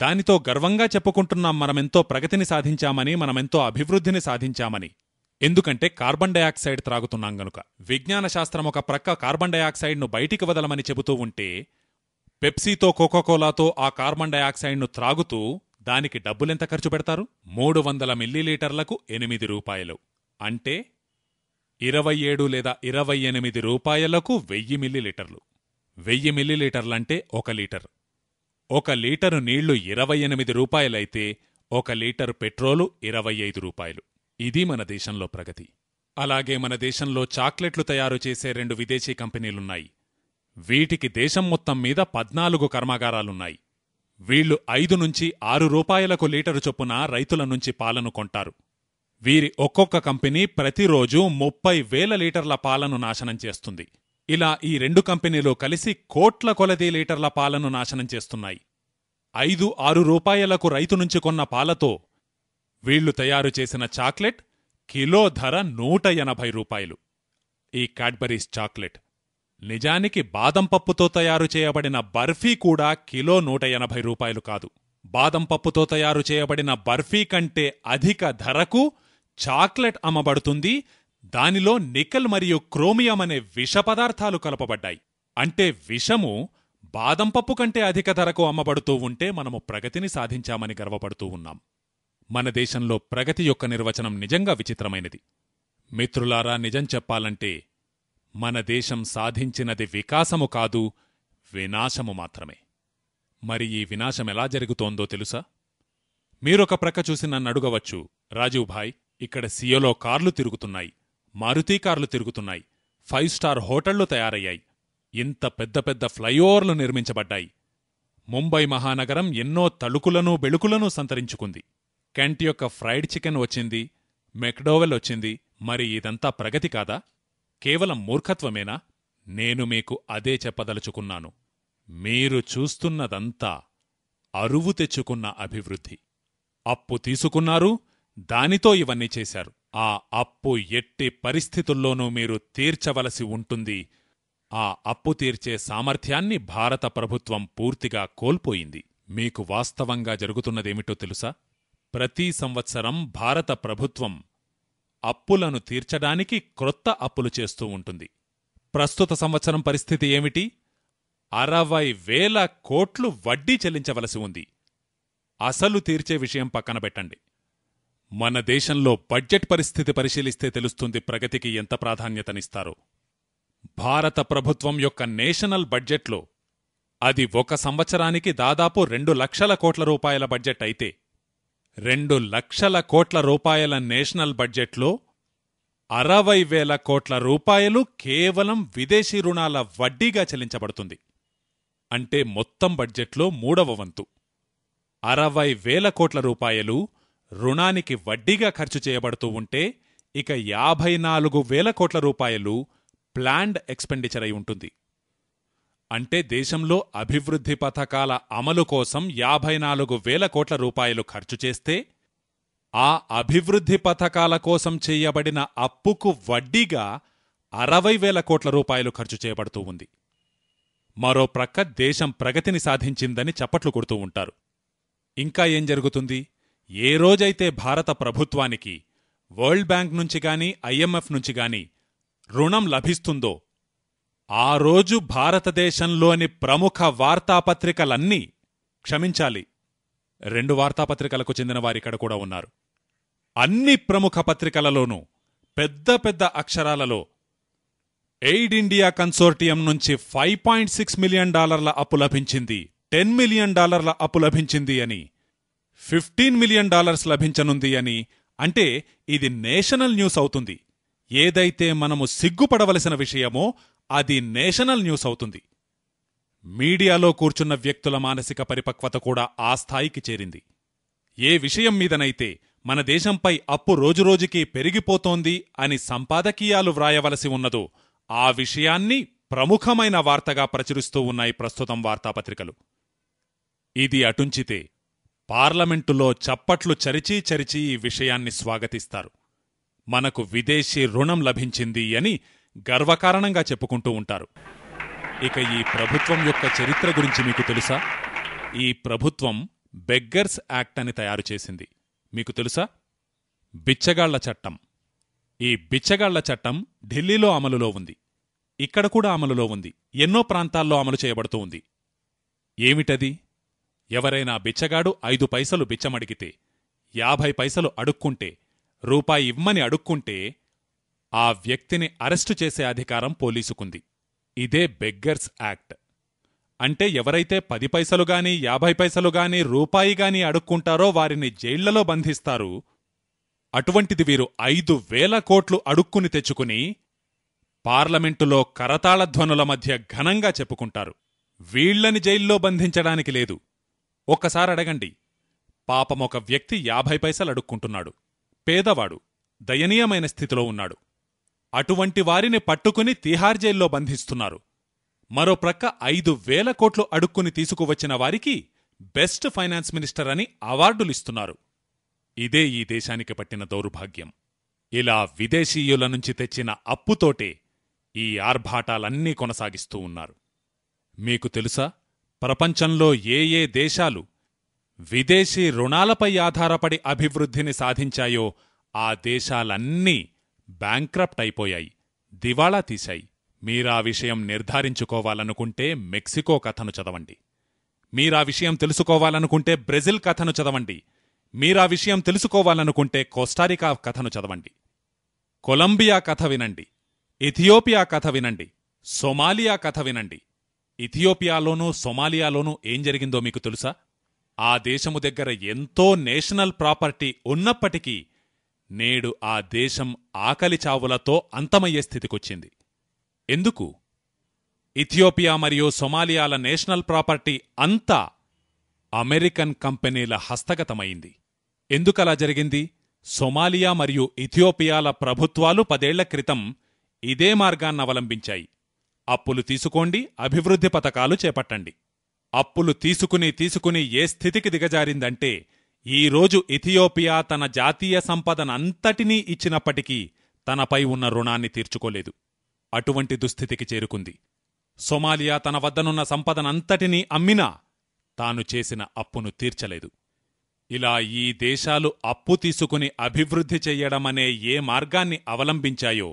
దానితో గర్వంగా చెప్పుకుంటున్నాం మనమెంతో ప్రగతిని సాధించామని, మనమెంతో అభివృద్ధిని సాధించామని. ఎందుకంటే కార్బన్ డయాక్సైడ్ త్రాగుతున్నాం గనుక. విజ్ఞాన శాస్త్రం ఒక ప్రక్క కార్బన్ డయాక్సైడ్ను బయటికి వదలమని చెబుతూ ఉంటే, పెప్సీతో కోకాకోలాతో ఆ కార్బన్ డయాక్సైడ్ను త్రాగుతూ దానికి డబ్బులెంత ఖర్చు పెడతారు? 300 మిల్లీలీటర్లకు 8 రూపాయలు. అంటే 27 లేదా 28 రూపాయలకు 1000 మిల్లీలీటర్లు. 1000 మిల్లీలీటర్లంటే 1 లీటర్. 1 లీటరు నీళ్లు 28 రూపాయలైతే 1 లీటరు పెట్రోలు 25 రూపాయలు. ఇది మన దేశంలో ప్రగతి. అలాగే మన దేశంలో చాక్లెట్లు తయారు చేసే 2 విదేశీ కంపెనీలున్నాయి. వీటికి దేశం మొత్తం మీద 14 కర్మాగారాలున్నాయి. వీళ్లు 5 నుంచి 6 రూపాయలకు లీటరు చొప్పున రైతుల నుంచి పాలను కొంటారు. వీరి ఒక్కొక్క కంపెనీ ప్రతిరోజూ 30,000 లీటర్ల పాలను నాశనం చేస్తుంది. ఇలా ఈ 2 కంపెనీలు కలిసి కోట్ల కొలది లీటర్ల పాలను నాశనం చేస్తున్నాయి. 5-6 రూపాయలకు రైతు నుంచి కొన్న పాలతో వీళ్లు తయారు చేసిన చాక్లెట్ కిలో ధర 180 రూపాయలు. ఈ క్యాడ్బరీస్ చాక్లెట్. నిజానికి బాదం పప్పుతో తయారు చేయబడిన బర్ఫీ కూడా కిలో 180 రూపాయలు కాదు. బాదం పప్పుతో తయారు చేయబడిన బర్ఫీ కంటే అధిక ధరకు చాక్లెట్ అమ్మబడుతుంది. దానిలో నికెల్ మరియు క్రోమియం అనే విష పదార్థాలు కలపబడ్డాయి. అంటే విషము బాదం పప్పు కంటే అధిక ధరకు అమ్మబడుతూ ఉంటే మనము ప్రగతిని సాధించామని గర్వపడుతూ ఉన్నాం. మన దేశంలో ప్రగతి యొక్క నిర్వచనం నిజంగా విచిత్రమైనది. మిత్రులారా, నిజం చెప్పాలంటే మన దేశం సాధించినది వికాసము కాదు, వినాశము మాత్రమే. మరి ఈ వినాశమెలా జరుగుతోందో తెలుసా? మీరొక ప్రక్క చూసి నన్నడుగవచ్చు, రాజీవ్ భాయ్, ఇక్కడ సియోలో కార్లు తిరుగుతున్నాయి, మారుతీ కార్లు తిరుగుతున్నాయి, 5 స్టార్ హోటళ్లు తయారయ్యాయి, ఇంత పెద్ద పెద్ద ఫ్లైఓవర్లు నిర్మించబడ్డాయి, ముంబై మహానగరం ఎన్నో తళుకులను బెళుకులను సంతరించుకుంది, కెంట్ యొక్క ఫ్రైడ్ చికెన్ వచ్చింది, మెక్డోవెల్ వచ్చింది. మరి ఇదంతా ప్రగతి కాదా? కేవలం మూర్ఖత్వమేనా? నేను మీకు అదే చెప్పదలుచుకున్నాను. మీరు చూస్తున్నదంతా అరువు తెచ్చుకున్న అభివృద్ధి. అప్పు తీసుకున్నారు, దానితో ఇవన్నీ చేశారు. ఆ అప్పు ఎట్టి పరిస్థితుల్లోనూ మీరు తీర్చవలసి ఉంటుంది. ఆ అప్పు తీర్చే సామర్థ్యాన్ని భారత ప్రభుత్వం పూర్తిగా కోల్పోయింది. మీకు వాస్తవంగా జరుగుతున్నదేమిటో తెలుసా? ప్రతి సంవత్సరం భారత ప్రభుత్వం అప్పులను తీర్చడానికి క్రొత్త అప్పులు చేస్తూ ఉంటుంది. ప్రస్తుత సంవత్సరం పరిస్థితి ఏమిటి? 60,000 కోట్లు వడ్డీ చెల్లించవలసి ఉంది. అసలు తీర్చే విషయం పక్కన పెట్టండి. మన దేశంలో బడ్జెట్ పరిస్థితి పరిశీలిస్తే తెలుస్తుంది ప్రగతికి ఎంత ప్రాధాన్యతనిస్తారో. భారత ప్రభుత్వం యొక్క నేషనల్ బడ్జెట్లో అది ఒక సంవత్సరానికి దాదాపు 2 లక్షల కోట్ల రూపాయల బడ్జెట్ అయితే, 2 లక్షల కోట్ల రూపాయల నేషనల్ బడ్జెట్లో 60,000 కోట్ల రూపాయలు కేవలం విదేశీ రుణాల వడ్డీగా చెల్లించబడుతుంది. అంటే మొత్తం బడ్జెట్లో 3వ వంతు 60,000 కోట్ల రూపాయలు రుణానికి వడ్డీగా ఖర్చు చేయబడుతూ ఉంటే, ఇక 54,000 కోట్ల రూపాయలు ప్లాన్డ్ ఎక్స్పెండిచర్ అయి ఉంటుంది. అంటే దేశంలో అభివృద్ధి పథకాల అమలు కోసం 54,000 కోట్ల రూపాయలు ఖర్చు చేస్తే, ఆ అభివృద్ధి పథకాల కోసం చెయ్యబడిన అప్పుకు వడ్డీగా 60,000 కోట్ల రూపాయలు ఖర్చు చేయబడుతూ ఉంది. మరో ప్రక్క దేశం ప్రగతిని సాధించిందని చప్పట్లు కొడుతూ ఉంటారు. ఇంకా ఏం జరుగుతుంది? ఏ రోజైతే భారత ప్రభుత్వానికి వరల్డ్ బ్యాంక్ నుంచి గాని IMF నుంచి గాని రుణం లభిస్తుందో, ఆ రోజు భారతదేశంలోని ప్రముఖ వార్తాపత్రికలన్నీ, క్షమించాలి, 2 వార్తాపత్రికలకు చెందిన వారిక్కడ కూడా ఉన్నారు, అన్ని ప్రముఖ పత్రికలలోనూ పెద్ద పెద్ద అక్షరాలలో ఎయిడ్ ఇండియా కన్సోర్టియం నుంచి $5.6 మిలియన్ అప్పు లభించింది, $10 మిలియన్ అప్పు లభించింది అని, $15 మిలియన్ లభించనుంది అని. అంటే ఇది నేషనల్ న్యూస్ అవుతుంది. ఏదైతే మనము సిగ్గుపడవలసిన విషయమో అది నేషనల్ న్యూస్ అవుతుంది. మీడియాలో కూర్చున్న వ్యక్తుల మానసిక పరిపక్వత కూడా ఆ స్థాయికి చేరింది. ఏ విషయం మీదనైతే మన దేశంపై అప్పు రోజురోజుకీ పెరిగిపోతోంది అని సంపాదకీయాలు వ్రాయవలసి ఉన్నదో ఆ విషయాన్ని ప్రముఖమైన వార్తగా ప్రచురిస్తూ ఉన్నాయి ప్రస్తుతం వార్తాపత్రికలు. ఇది అటుంచితే పార్లమెంటులో చప్పట్లు చరిచీ చరిచీ ఈ విషయాన్ని స్వాగతిస్తారు. మనకు విదేశీ రుణం లభించింది అని గర్వకారణంగా చెప్పుకుంటూ ఉంటారు. ఇక ఈ ప్రభుత్వం యొక్క చరిత్ర గురించి మీకు తెలుసా? ఈ ప్రభుత్వం బెగ్గర్స్ యాక్ట్ అని తయారుచేసింది. మీకు తెలుసా? బిచ్చగాళ్ల చట్టం. ఈ బిచ్చగాళ్ల చట్టం ఢిల్లీలో అమలులో ఉంది, ఇక్కడ కూడా అమలులో ఉంది, ఎన్నో ప్రాంతాల్లో అమలు చేయబడుతూ ఉంది. ఏమిటది? ఎవరైనా బిచ్చగాడు 5 పైసలు బిచ్చమడిగితే, 50 పైసలు అడుక్కుంటే, రూపాయి ఇవ్వమని అడుక్కుంటే ఆ వ్యక్తిని అరెస్టు చేసే అధికారం పోలీసుకుంది. ఇదే బెగ్గర్స్ యాక్ట్. అంటే ఎవరైతే 10 పైసలుగాని 50 పైసలుగాని రూపాయిగాని అడుక్కుంటారో వారిని జైళ్లలో బంధిస్తారు. అటువంటిది వీరు 5,000 కోట్లు అడుక్కుని తెచ్చుకుని పార్లమెంటులో కరతాళధ్వనుల మధ్య ఘనంగా చెప్పుకుంటారు. వీళ్లని జైల్లో బంధించడానికి లేదు. ఒక్కసారడగండి, పాపమొక వ్యక్తి 50 పైసలు అడుక్కుంటున్నాడు, పేదవాడు, దయనీయమైన స్థితిలో ఉన్నాడు. అటువంటి వారిని పట్టుకుని తిహార్ జైల్లో బంధిస్తున్నారు. మరో ప్రక్క 5,000 కోట్లు అడుక్కుని తీసుకువచ్చిన వారికి బెస్ట్ ఫైనాన్స్ మినిస్టర్ అని అవార్డులిస్తున్నారు. ఇదే ఈ దేశానికి పట్టిన దౌర్భాగ్యం. ఇలా విదేశీయుల నుంచి తెచ్చిన అప్పుతోటే ఈ ఆర్భాటాలన్నీ కొనసాగిస్తూ ఉన్నారు. మీకు తెలుసా, ప్రపంచంలో ఏ దేశాలు విదేశీ రుణాలపై ఆధారపడి అభివృద్ధిని సాధించాయో ఆ దేశాలన్నీ బ్యాంక్రప్ట్ అయిపోయాయి, దివాళా తీశాయి. మీరా విషయం నిర్ధారించుకోవాలనుకుంటే మెక్సికో కథను చదవండి. మీరా విషయం తెలుసుకోవాలనుకుంటే బ్రెజిల్ కథను చదవండి. మీరా విషయం తెలుసుకోవాలనుకుంటే కోస్టారికా కథను చదవండి. కొలంబియా కథ వినండి. ఇథియోపియా కథ వినండి. సొమాలియా కథ వినండి. ఇథియోపియాలోనూ సొమాలియాలోనూ ఏం జరిగిందో మీకు తెలుసా? ఆ దేశము దగ్గర ఎంతో నేషనల్ ప్రాపర్టీ ఉన్నప్పటికీ నేడు ఆ దేశం ఆకలి చావులతో అంతమయ్యే స్థితికొచ్చింది. ఎందుకు? ఇథియోపియా మరియు సొమాలియాల నేషనల్ ప్రాపర్టీ అంతా అమెరికన్ కంపెనీల హస్తగతమైంది. ఎందుకలా జరిగింది? సొమాలియా మరియు ఇథియోపియాల ప్రభుత్వాలు 10 ఏళ్ల క్రితం ఇదే మార్గాన్నవలంబించాయి. అప్పులు తీసుకోండి, అభివృద్ధి పథకాలు చేపట్టండి. అప్పులు తీసుకుని ఏ స్థితికి దిగజారిందంటే, ఈరోజు ఇథియోపియా తన జాతీయ సంపదనంతటినీ ఇచ్చినప్పటికీ తనపై ఉన్న రుణాన్ని తీర్చుకోలేదు. అటువంటి దుస్థితికి చేరుకుంది. సొమాలియా తన వద్దనున్న సంపదనంతటినీ అమ్మినా తాను చేసిన అప్పును తీర్చలేదు. ఇలా ఈ దేశాలు అప్పు తీసుకుని అభివృద్ధి చెయ్యడమనే ఏ మార్గాన్ని అవలంబించాయో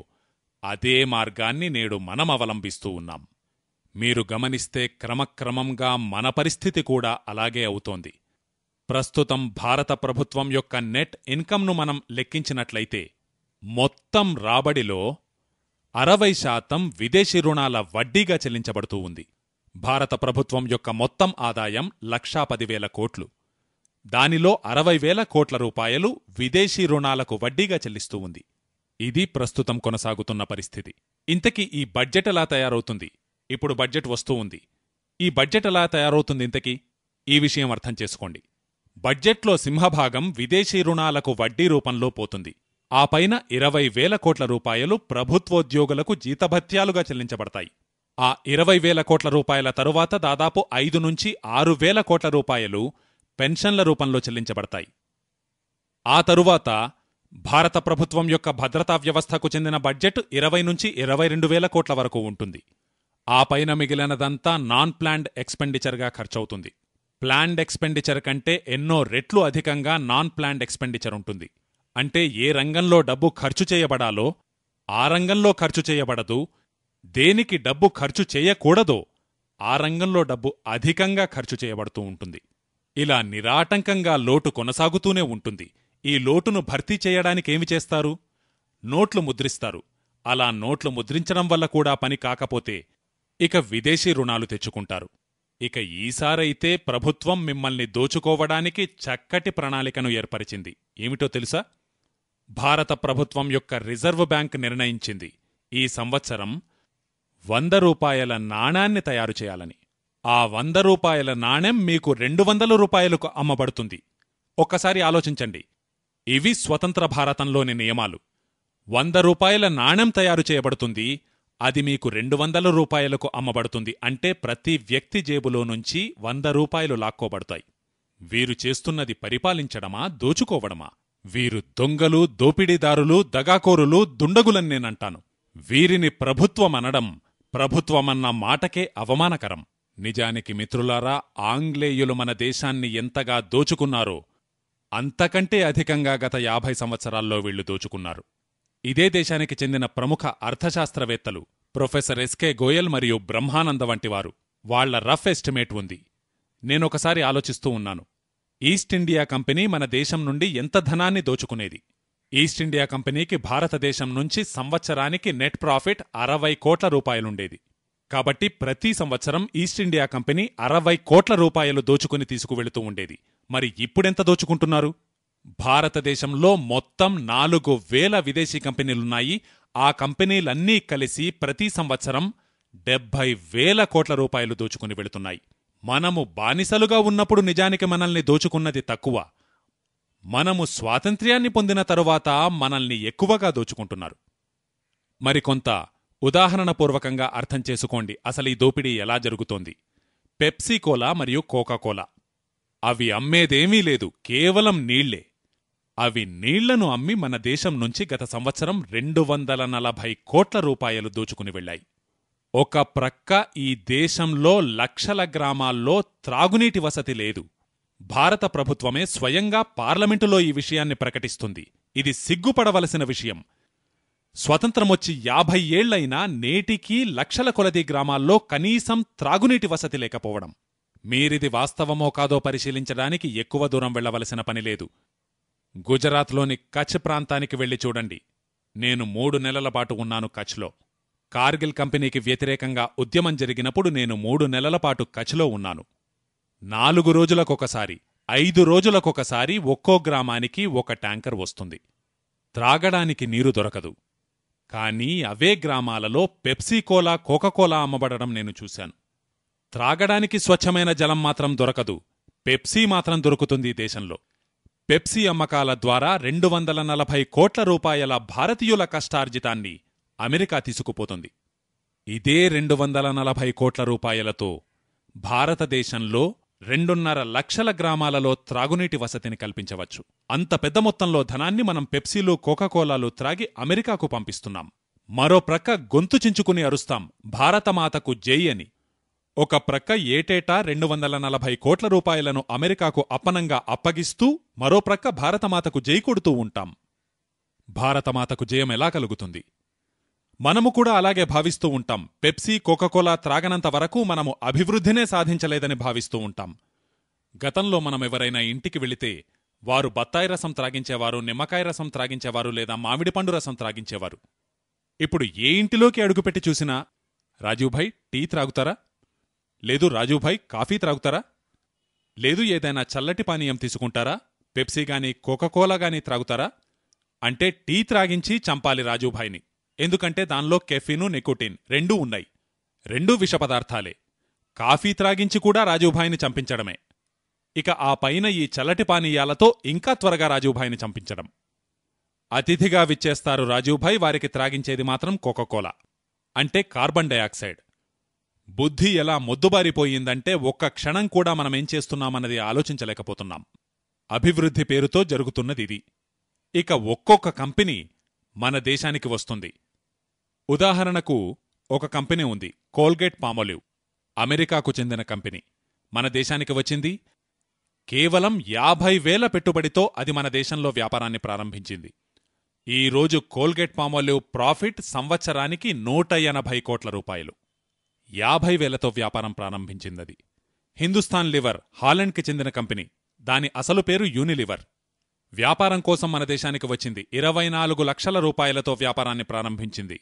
అదే మార్గాన్ని నేడు మనం అవలంబిస్తూ ఉన్నాం. మీరు గమనిస్తే క్రమక్రమంగా మన పరిస్థితి కూడా అలాగే అవుతోంది. ప్రస్తుతం భారత ప్రభుత్వం యొక్క నెట్ ఇన్కమ్ను మనం లెక్కించినట్లయితే మొత్తం రాబడిలో 60% విదేశీ రుణాల వడ్డీగా చెల్లించబడుతూ ఉంది. భారత ప్రభుత్వం యొక్క మొత్తం ఆదాయం 1,10,000 కోట్లు. దానిలో 60,000 కోట్ల రూపాయలు విదేశీ రుణాలకు వడ్డీగా చెల్లిస్తూ ఉంది. ఇది ప్రస్తుతం కొనసాగుతున్న పరిస్థితి. ఇంతకీ ఈ బడ్జెట్ ఎలా తయారవుతుంది? ఇప్పుడు బడ్జెట్ వస్తూ ఉంది. ఈ బడ్జెట్ ఎలా తయారవుతుంది ఇంతకీ? ఈ విషయం అర్థం చేసుకోండి. బడ్జెట్లో సింహభాగం విదేశీ రుణాలకు వడ్డీ రూపంలో పోతుంది. ఆ పైన 20,000 కోట్ల రూపాయలు ప్రభుత్వోద్యోగులకు జీతభత్యాలుగా చెల్లించబడతాయి. ఆ 20,000 కోట్ల రూపాయల తరువాత దాదాపు 5,000-6,000 కోట్ల రూపాయలు పెన్షన్ల రూపంలో చెల్లించబడతాయి. ఆ తరువాత భారత ప్రభుత్వం యొక్క భద్రతా వ్యవస్థకు చెందిన బడ్జెట్ 20,000-22,000 కోట్ల వరకు ఉంటుంది. ఆ పైన మిగిలినదంతా నాన్ ప్లాన్డ్ ఎక్స్పెండిచర్గా ఖర్చవుతుంది. ప్లాన్డ్ ఎక్స్పెండిచర్ కంటే ఎన్నో రెట్లు అధికంగా నాన్ ప్లాన్డ్ ఎక్స్పెండిచర్ ఉంటుంది. అంటే ఏ రంగంలో డబ్బు ఖర్చు చేయబడాలో ఆ రంగంలో ఖర్చు చేయబడదు, దేనికి డబ్బు ఖర్చు చేయకూడదో ఆ రంగంలో డబ్బు అధికంగా ఖర్చు చేయబడుతూ ఉంటుంది. ఇలా నిరాటంకంగా లోటు కొనసాగుతూనే ఉంటుంది. ఈ లోటును భర్తీ చేయడానికేమి చేస్తారు? నోట్లు ముద్రిస్తారు. అలా నోట్లు ముద్రించడం వల్ల కూడా పని కాకపోతే ఇక విదేశీ రుణాలు తెచ్చుకుంటారు. ఇక ఈసారైతే ప్రభుత్వం మిమ్మల్ని దోచుకోవడానికి చక్కటి ప్రణాళికను ఏర్పరిచింది. ఏమిటో తెలుసా? భారత ప్రభుత్వం యొక్క రిజర్వ్ బ్యాంక్ నిర్ణయించింది ఈ సంవత్సరం 100 రూపాయల నాణాన్ని తయారు చేయాలని. ఆ 100 రూపాయల నాణెం మీకు 200 రూపాయలకు అమ్మబడుతుంది. ఒక్కసారి ఆలోచించండి. ఇవి స్వతంత్ర భారతంలోని నియమాలు. 100 రూపాయల నాణెం తయారు చేయబడుతుంది, అది మీకు 200 రూపాయలకు అమ్మబడుతుంది. అంటే ప్రతి వ్యక్తి జేబులో నుంచి 100 రూపాయలు లాక్కోబడతాయి. వీరు చేస్తున్నది పరిపాలించడమా, దోచుకోవడమా? వీరు దొంగలు, దోపిడీదారులు, దగాకోరులు, దుండగులన్నేనంటాను. వీరిని ప్రభుత్వమనడం ప్రభుత్వమన్న మాటకే అవమానకరం. నిజానికి మిత్రులారా, ఆంగ్లేయులు మన దేశాన్ని ఎంతగా దోచుకున్నారో అంతకంటే అధికంగా గత 50 సంవత్సరాల్లో వీళ్లు దోచుకున్నారు. ఇదే దేశానికి చెందిన ప్రముఖ అర్థశాస్త్రవేత్తలు ప్రొఫెసర్ ఎస్కే గోయల్ మరియు బ్రహ్మానంద వంటివారు, వాళ్ల రఫ్ ఎస్టిమేట్ ఉంది. నేనొకసారి ఆలోచిస్తూ ఉన్నాను, ఈస్ట్ ఇండియా కంపెనీ మన దేశం నుండి ఎంత ధనాన్ని దోచుకునేది. ఈస్ట్ ఇండియా కంపెనీకి భారతదేశం నుంచి సంవత్సరానికి నెట్ ప్రాఫిట్ 60 కోట్ల రూపాయలుండేది. కాబట్టి ప్రతి సంవత్సరం ఈస్ట్ ఇండియా కంపెనీ 60 కోట్ల రూపాయలు దోచుకుని తీసుకువెళుతూ ఉండేది. మరి ఇప్పుడెంత దోచుకుంటున్నారు? భారతదేశంలో మొత్తం 4000 విదేశీ కంపెనీలున్నాయి. ఆ కంపెనీలన్నీ కలిసి ప్రతి సంవత్సరం 70,000 కోట్ల రూపాయలు దోచుకుని వెళుతున్నాయి. మనము బానిసలుగా ఉన్నప్పుడు నిజానికి మనల్ని దోచుకున్నది తక్కువ. మనము స్వాతంత్ర్యాన్ని పొందిన తరువాత మనల్ని ఎక్కువగా దోచుకుంటున్నారు. మరికొంత ఉదాహరణపూర్వకంగా అర్థం చేసుకోండి అసలీ దోపిడీ ఎలా జరుగుతోంది. పెప్సీకోలా మరియు కోకాకోలా, అవి అమ్మేదేమీ లేదు, కేవలం నీళ్లే. అవి నీళ్లను అమ్మి మన దేశం నుంచి గత సంవత్సరం 240 కోట్ల రూపాయలు దోచుకుని వెళ్లాయి. ఒక ప్రక్క ఈ దేశంలో లక్షల గ్రామాల్లో త్రాగునీటి వసతి లేదు. భారత ప్రభుత్వమే స్వయంగా పార్లమెంటులో ఈ విషయాన్ని ప్రకటిస్తుంది. ఇది సిగ్గుపడవలసిన విషయం. స్వతంత్రమొచ్చి 50 ఏళ్లైనా నేటికీ లక్షల కొలది గ్రామాల్లో కనీసం త్రాగునీటి వసతి లేకపోవడం. మీరిది వాస్తవమో కాదో పరిశీలించడానికి ఎక్కువ దూరం వెళ్లవలసిన పనిలేదు. గుజరాత్లోని కచ్ ప్రాంతానికి వెళ్లి చూడండి. నేను 3 నెలల పాటు ఉన్నాను కచ్లో. కార్గిల్ కంపెనీకి వ్యతిరేకంగా ఉద్యమం జరిగినప్పుడు నేను 3 నెలల పాటు కచ్లో ఉన్నాను. 4 రోజులకొకసారి, 5 రోజులకొకసారి ఒక్కో గ్రామానికి ఒక ట్యాంకర్ వస్తుంది. త్రాగడానికి నీరు దొరకదు. కానీ అవే గ్రామాలలో పెప్సీకోలా, కోకాకోలా అమ్మబడడం నేను చూశాను. త్రాగడానికి స్వచ్ఛమైన జలం మాత్రం దొరకదు, పెప్సీ మాత్రం దొరుకుతుంది దేశంలో. పెప్సీ అమ్మకాల ద్వారా 240 కోట్ల రూపాయల భారతీయుల కష్టార్జితాన్ని అమెరికా తీసుకుపోతుంది. ఇదే 240 కోట్ల రూపాయలతో భారతదేశంలో 2.5 లక్షల గ్రామాలలో త్రాగునీటి వసతిని కల్పించవచ్చు. అంత పెద్ద మొత్తంలో ధనాన్ని మనం పెప్సీలు, కోకాకోలాలు త్రాగి అమెరికాకు పంపిస్తున్నాం. మరో ప్రక్క గొంతు చించుకుని అరుస్తాం భారతమాతకు జై అని. ఒక ప్రక్క ఏటేటా 240 కోట్ల రూపాయలను అమెరికాకు అప్పనంగా అప్పగిస్తూ మరో ప్రక్క భారతమాతకు జై కొడుతూ ఉంటాం. భారతమాతకు జయం ఎలా కలుగుతుంది? మనము కూడా అలాగే భావిస్తూ ఉంటాం. పెప్సీ, కోకాకోలా త్రాగనంత వరకు మనము అభివృద్ధినే సాధించలేదని భావిస్తూ ఉంటాం. గతంలో మనమెవరైనా ఇంటికి వెళితే వారు బత్తాయి రసం త్రాగించేవారు, నిమ్మకాయ రసం త్రాగించేవారు, లేదా మామిడిపండు రసం త్రాగించేవారు. ఇప్పుడు ఏ ఇంటిలోకి అడుగుపెట్టి చూసినా, రాజూభాయ్ టీ త్రాగుతారా? లేదు రాజూభాయ్ కాఫీ త్రాగుతారా? లేదు ఏదైనా చల్లటి పానీయం తీసుకుంటారా? పెప్సీగాని, కోకాకోలాగాని త్రాగుతారా? అంటే టీ త్రాగించి చంపాలి రాజూభాయ్ని. ఎందుకంటే దానిలో కెఫీను, నికోటిన్ రెండూ ఉన్నాయి. రెండూ విషపదార్థాలే. కాఫీ త్రాగించి కూడా రాజూభాయ్ని చంపించడమే. ఇక ఆ పైన ఈ చల్లటి పానీయాలతో ఇంకా త్వరగా రాజూభాయ్ని చంపించడం. అతిథిగా విచ్చేస్తారు రాజూభాయ్, వారికి త్రాగించేది మాత్రం కోకాకోలా, అంటే కార్బన్ డయాక్సైడ్. బుద్ధి ఎలా మొద్దుబారిపోయిందంటే ఒక్క క్షణం కూడా మనమేం చేస్తున్నామన్నది ఆలోచించలేకపోతున్నాం. అభివృద్ధి పేరుతో జరుగుతున్నదిది. ఇక ఒక్కొక్క కంపెనీ మన దేశానికి వస్తుంది. ఉదాహరణకు ఒక కంపెనీ ఉంది, కోల్గేట్ పామోలివ్. అమెరికాకు చెందిన కంపెనీ మన దేశానికి వచ్చింది. కేవలం 50,000 పెట్టుబడితో అది మన దేశంలో వ్యాపారాన్ని ప్రారంభించింది. ఈరోజు కోల్గేట్ పామోలివ్ ప్రాఫిట్ సంవత్సరానికి 180 కోట్ల రూపాయలు. 50,000తో వ్యాపారం ప్రారంభించిందది. హిందుస్థాన్ లివర్ హాలండ్కి చెందిన కంపెనీ. దాని అసలు పేరు యూనిలివర్. వ్యాపారం కోసం మన దేశానికి వచ్చింది. 24 లక్షల రూపాయలతో వ్యాపారాన్ని ప్రారంభించింది.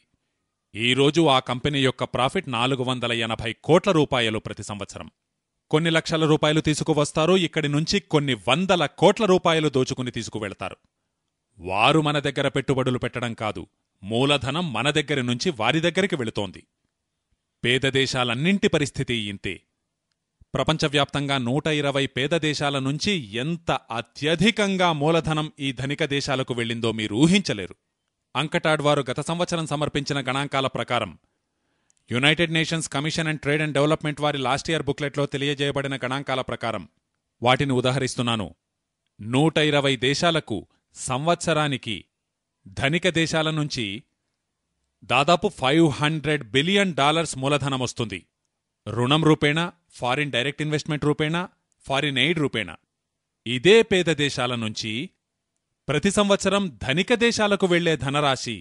ఈరోజు ఆ కంపెనీ యొక్క ప్రాఫిట్ 480 కోట్ల రూపాయలు ప్రతి సంవత్సరం. కొన్ని లక్షల రూపాయలు తీసుకువస్తారు, ఇక్కడి నుంచి కొన్ని 100 కోట్ల రూపాయలు దోచుకుని తీసుకువెళతారు. వారు మన దగ్గర పెట్టుబడులు పెట్టడం కాదు, మూలధనం మన దగ్గరి నుంచి వారి దగ్గరికి వెళుతోంది. పేద దేశాలన్నింటి పరిస్థితి ఇంతే. ప్రపంచవ్యాప్తంగా 120 పేద దేశాల నుంచి ఎంత అత్యధికంగా మూలధనం ఈ ధనిక దేశాలకు వెళ్ళిందో మీరు ఊహించలేరు. అంకటాడ్ వారు గత సంవత్సరం సమర్పించిన గణాంకాల ప్రకారం, United nations commission and trade and development వారి లాస్ట్ ఇయర్ బుక్లెట్లో తెలియజేయబడిన గణాంకాల ప్రకారం, వాటిని ఉదహరిస్తున్నాను. 120 దేశాలకు సంవత్సరానికి ధనిక దేశాల నుంచి దాదాపు $500 బిలియన్ మూలధనమొస్తుంది. రుణం రూపేణా, ఫారిన్ డైరెక్ట్ ఇన్వెస్ట్మెంట్ రూపేణా, ఫారిన్ ఎయిడ్ రూపేణా. ఇదే పేద దేశాల నుంచి ప్రతి సంవత్సరం ధనిక దేశాలకు వెళ్లే ధనరాశి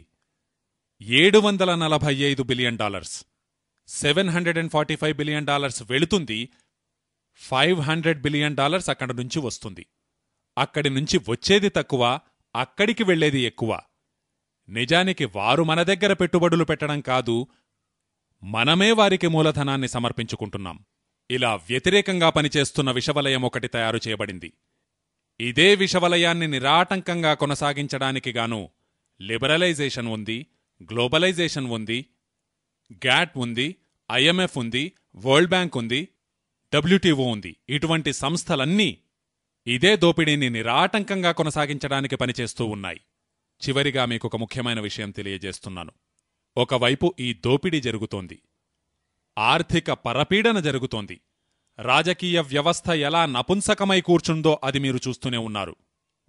$745 బిలియన్, $745 బిలియన్ వెళుతుంది. $500 బిలియన్ అక్కడి నుంచి వస్తుంది. అక్కడి నుంచి వచ్చేది తక్కువ, అక్కడికి వెళ్లేది ఎక్కువ. నిజానికి వారు మన దగ్గర పెట్టుబడులు పెట్టడం కాదు, మనమే వారికి మూలధనాన్ని సమర్పించుకుంటున్నాం. ఇలా వ్యతిరేకంగా పనిచేస్తున్న విషవలయం ఒకటి తయారు చేయబడింది. ఇదే విషవలయాన్ని నిరాటంకంగా కొనసాగించడానికి గాను లిబరలైజేషన్ ఉంది, గ్లోబలైజేషన్ ఉంది, గ్యాట్ ఉంది, IMF ఉంది, వరల్డ్ బ్యాంక్ ఉంది, WTO ఉంది. ఇటువంటి సంస్థలన్నీ ఇదే దోపిడీని నిరాటంకంగా కొనసాగించడానికి పనిచేస్తూ ఉన్నాయి. చివరిగా మీకొక ముఖ్యమైన విషయం తెలియజేస్తున్నాను. ఒకవైపు ఈ దోపిడీ జరుగుతోంది, ఆర్థిక పరపీడన జరుగుతోంది, రాజకీయ వ్యవస్థ ఎలా నపుంసకమై కూర్చుందో అది మీరు చూస్తూనే ఉన్నారు.